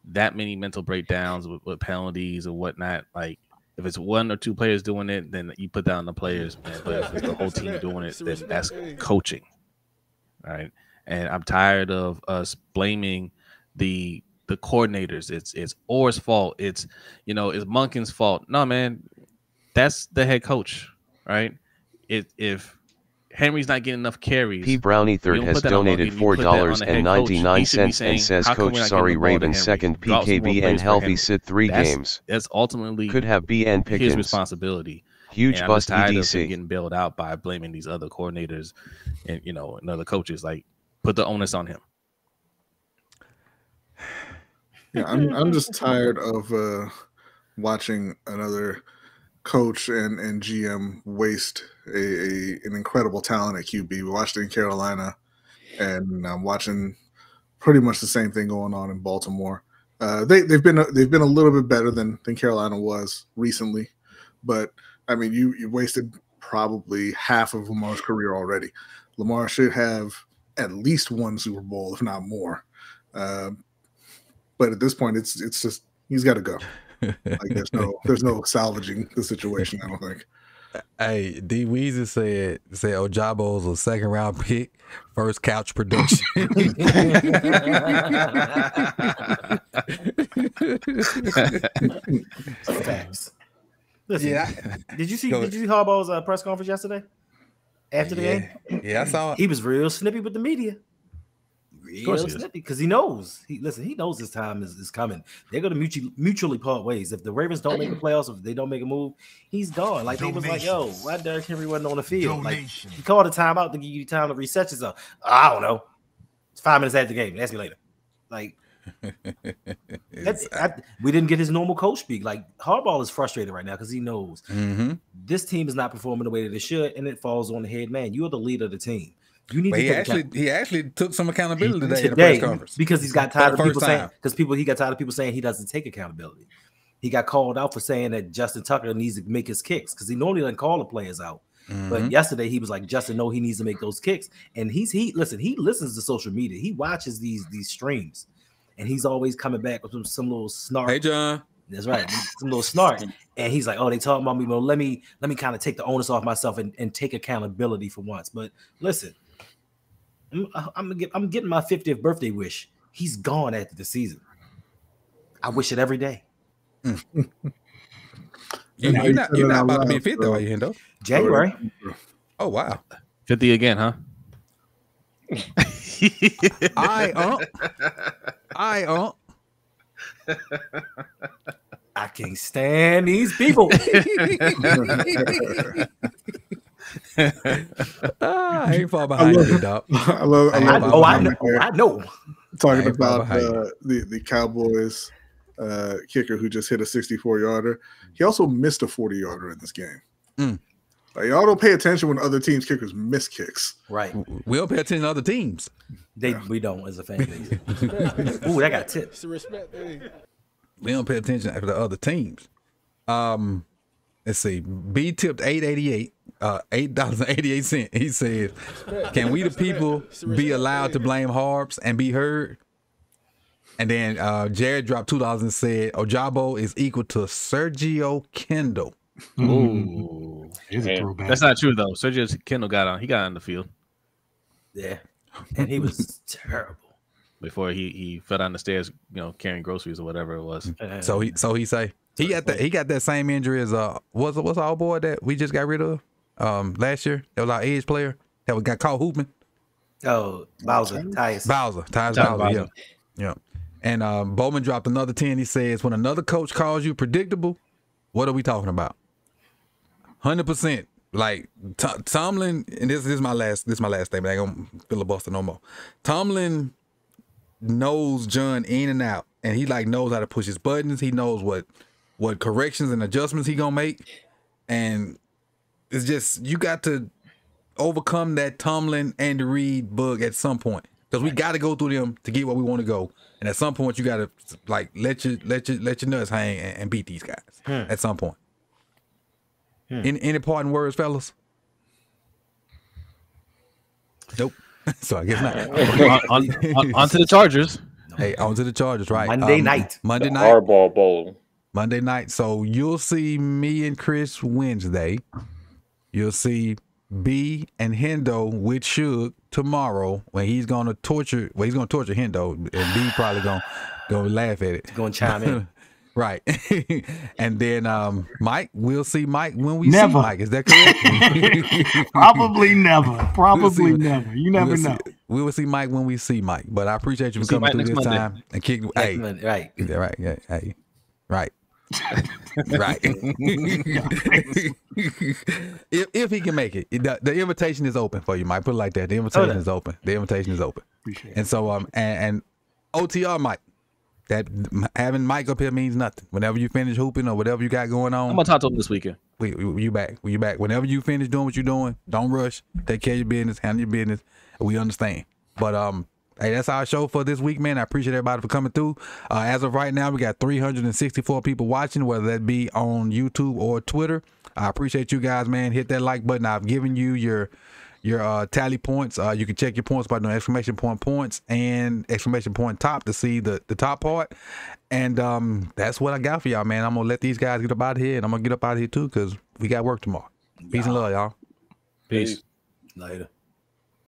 that many mental breakdowns with penalties or whatnot, like if it's one or two players doing it, then you put down the players, man. But if it's the whole team doing it, then that's coaching. All right. And I'm tired of us blaming the coordinators. It's Orr's fault. It's Monken's fault. No, man, that's the head coach. Right? If Henry's not getting enough carries, P. Brownie third has donated $4.99 and says, "Coach, sorry, Ravens second PKB and healthy sit 3 games." That's ultimately could have BN Pickens. His responsibility. Huge and bust I'm EDC. of getting bailed out by blaming these other coordinators and and other coaches. Like, put the onus on him. Yeah, I'm just tired of watching another coach and GM waste an incredible talent at QB. We watched it in Carolina, and I'm watching pretty much the same thing going on in Baltimore. They've been a little bit better than Carolina was recently, but I mean you wasted probably half of Lamar's career already. Lamar should have at least one Super Bowl, if not more. But at this point, it's just he's got to go. Like there's no salvaging the situation. I don't think. Hey, D Weezy said Ojabo's a second round pick, first couch production. Facts. Listen, did you see Harbaugh's press conference yesterday after the game? Yeah, I saw it. He was real snippy with the media. Real snippy because he knows. He knows his time is coming. They're going to mutually part ways. If the Ravens don't make the playoffs, if they don't make a move, he's gone. Like, he was like, yo, why Derrick Henry wasn't on the field? Like, he called a timeout to give you time to reset yourself. I don't know. It's 5 minutes after the game. Ask me later. Like, we didn't get his normal coach speak. Like, Harbaugh is frustrated right now because he knows this team is not performing the way that it should, and it falls on the head man. You are the leader of the team. You need he actually took some accountability today in the press conference because he's got tired of people saying he got tired of people saying he doesn't take accountability. He got called out for saying that Justin Tucker needs to make his kicks because he normally doesn't call the players out. But yesterday he was like, Justin, no, he needs to make those kicks. And he listens to social media. He watches these streams, and he's always coming back with some little snark. Hey, John. That's right, some little snark. And he's like, oh, they talking about me. Well, let me kind of take the onus off myself and take accountability for once. But listen, I'm getting my 50th birthday wish. He's gone after the season. I wish it every day. You're not about to be 50, are you, Hendo? January. Oh, wow. 50 again, huh? I can't stand these people. I ain't far behind you, dog. I know. Talking about the Cowboys kicker who just hit a 64-yarder. He also missed a 40-yarder in this game. Like, y'all don't pay attention when other teams' kickers miss kicks. Right. We don't pay attention to other teams. We don't as a fan base. Ooh, that got tipped. It's a respect thing. We don't pay attention to the other teams. Let's see. B tipped $8.88. He says, "Can we the people be allowed to blame Harbs and be heard?" And then Jared dropped $2 and said, "Ojabo is equal to Sergio Kendall." Ooh, that's not true though. Sergio Kendall got on the field. Yeah, and he was terrible before he fell down the stairs, carrying groceries or whatever it was. So he say he got that same injury as what's our boy that we just got rid of last year? That was our edge player that we got caught hooping. Oh, Tyus Bowser. Yeah. And Bowman dropped another 10. He says, when another coach calls you predictable, what are we talking about? 100%. Like Tomlin, and this is my last statement. I ain't gonna filibuster no more. Tomlin knows John in and out, and he knows how to push his buttons. He knows what corrections and adjustments he gonna make, and it's just you got to overcome that Tomlin and the Reed bug at some point, because we got to go through them to get where we want to go. And at some point, you got to let your nuts hang and beat these guys. At some point. Any parting words, fellas? Nope. So I guess not. On to the Chargers. Hey, on to the Chargers, right? Monday night. Hardball Bowl. Monday night. So you'll see me and Chris Wednesday. You'll see B and Hendo with Suge tomorrow when he's gonna torture. Well, he's gonna torture Hendo, and B probably gonna laugh at it. He's gonna chime in. Right. And then Mike, we'll see Mike when we see Mike. Is that correct? Probably never. Never. You never know. We will see Mike when we see Mike. But I appreciate you for coming through this Monday. Time and kick. Hey, right. Yeah, right. Yeah. Hey, right. Right. if he can make it, the invitation is open for you, Mike. Put it like that. The invitation is open. The invitation is open. Appreciate it. And so and OTR Mike. That having Mike up here means nothing. Whenever you finish hooping or whatever you got going on, I'm gonna talk to him this weekend. You back. You back. Whenever you finish doing what you're doing, don't rush. Take care of your business. Handle your business. We understand. But hey, that's our show for this week, man. I appreciate everybody for coming through. As of right now, we got 364 people watching, whether that be on YouTube or Twitter. I appreciate you guys, man. Hit that like button. I've given you your tally points. You can check your points by doing exclamation point points and exclamation point top to see the top part. And that's what I got for y'all, man. I'm gonna let these guys get up out of here, and I'm gonna get up out of here too, because we got work tomorrow. Peace and love, y'all. Peace. Later.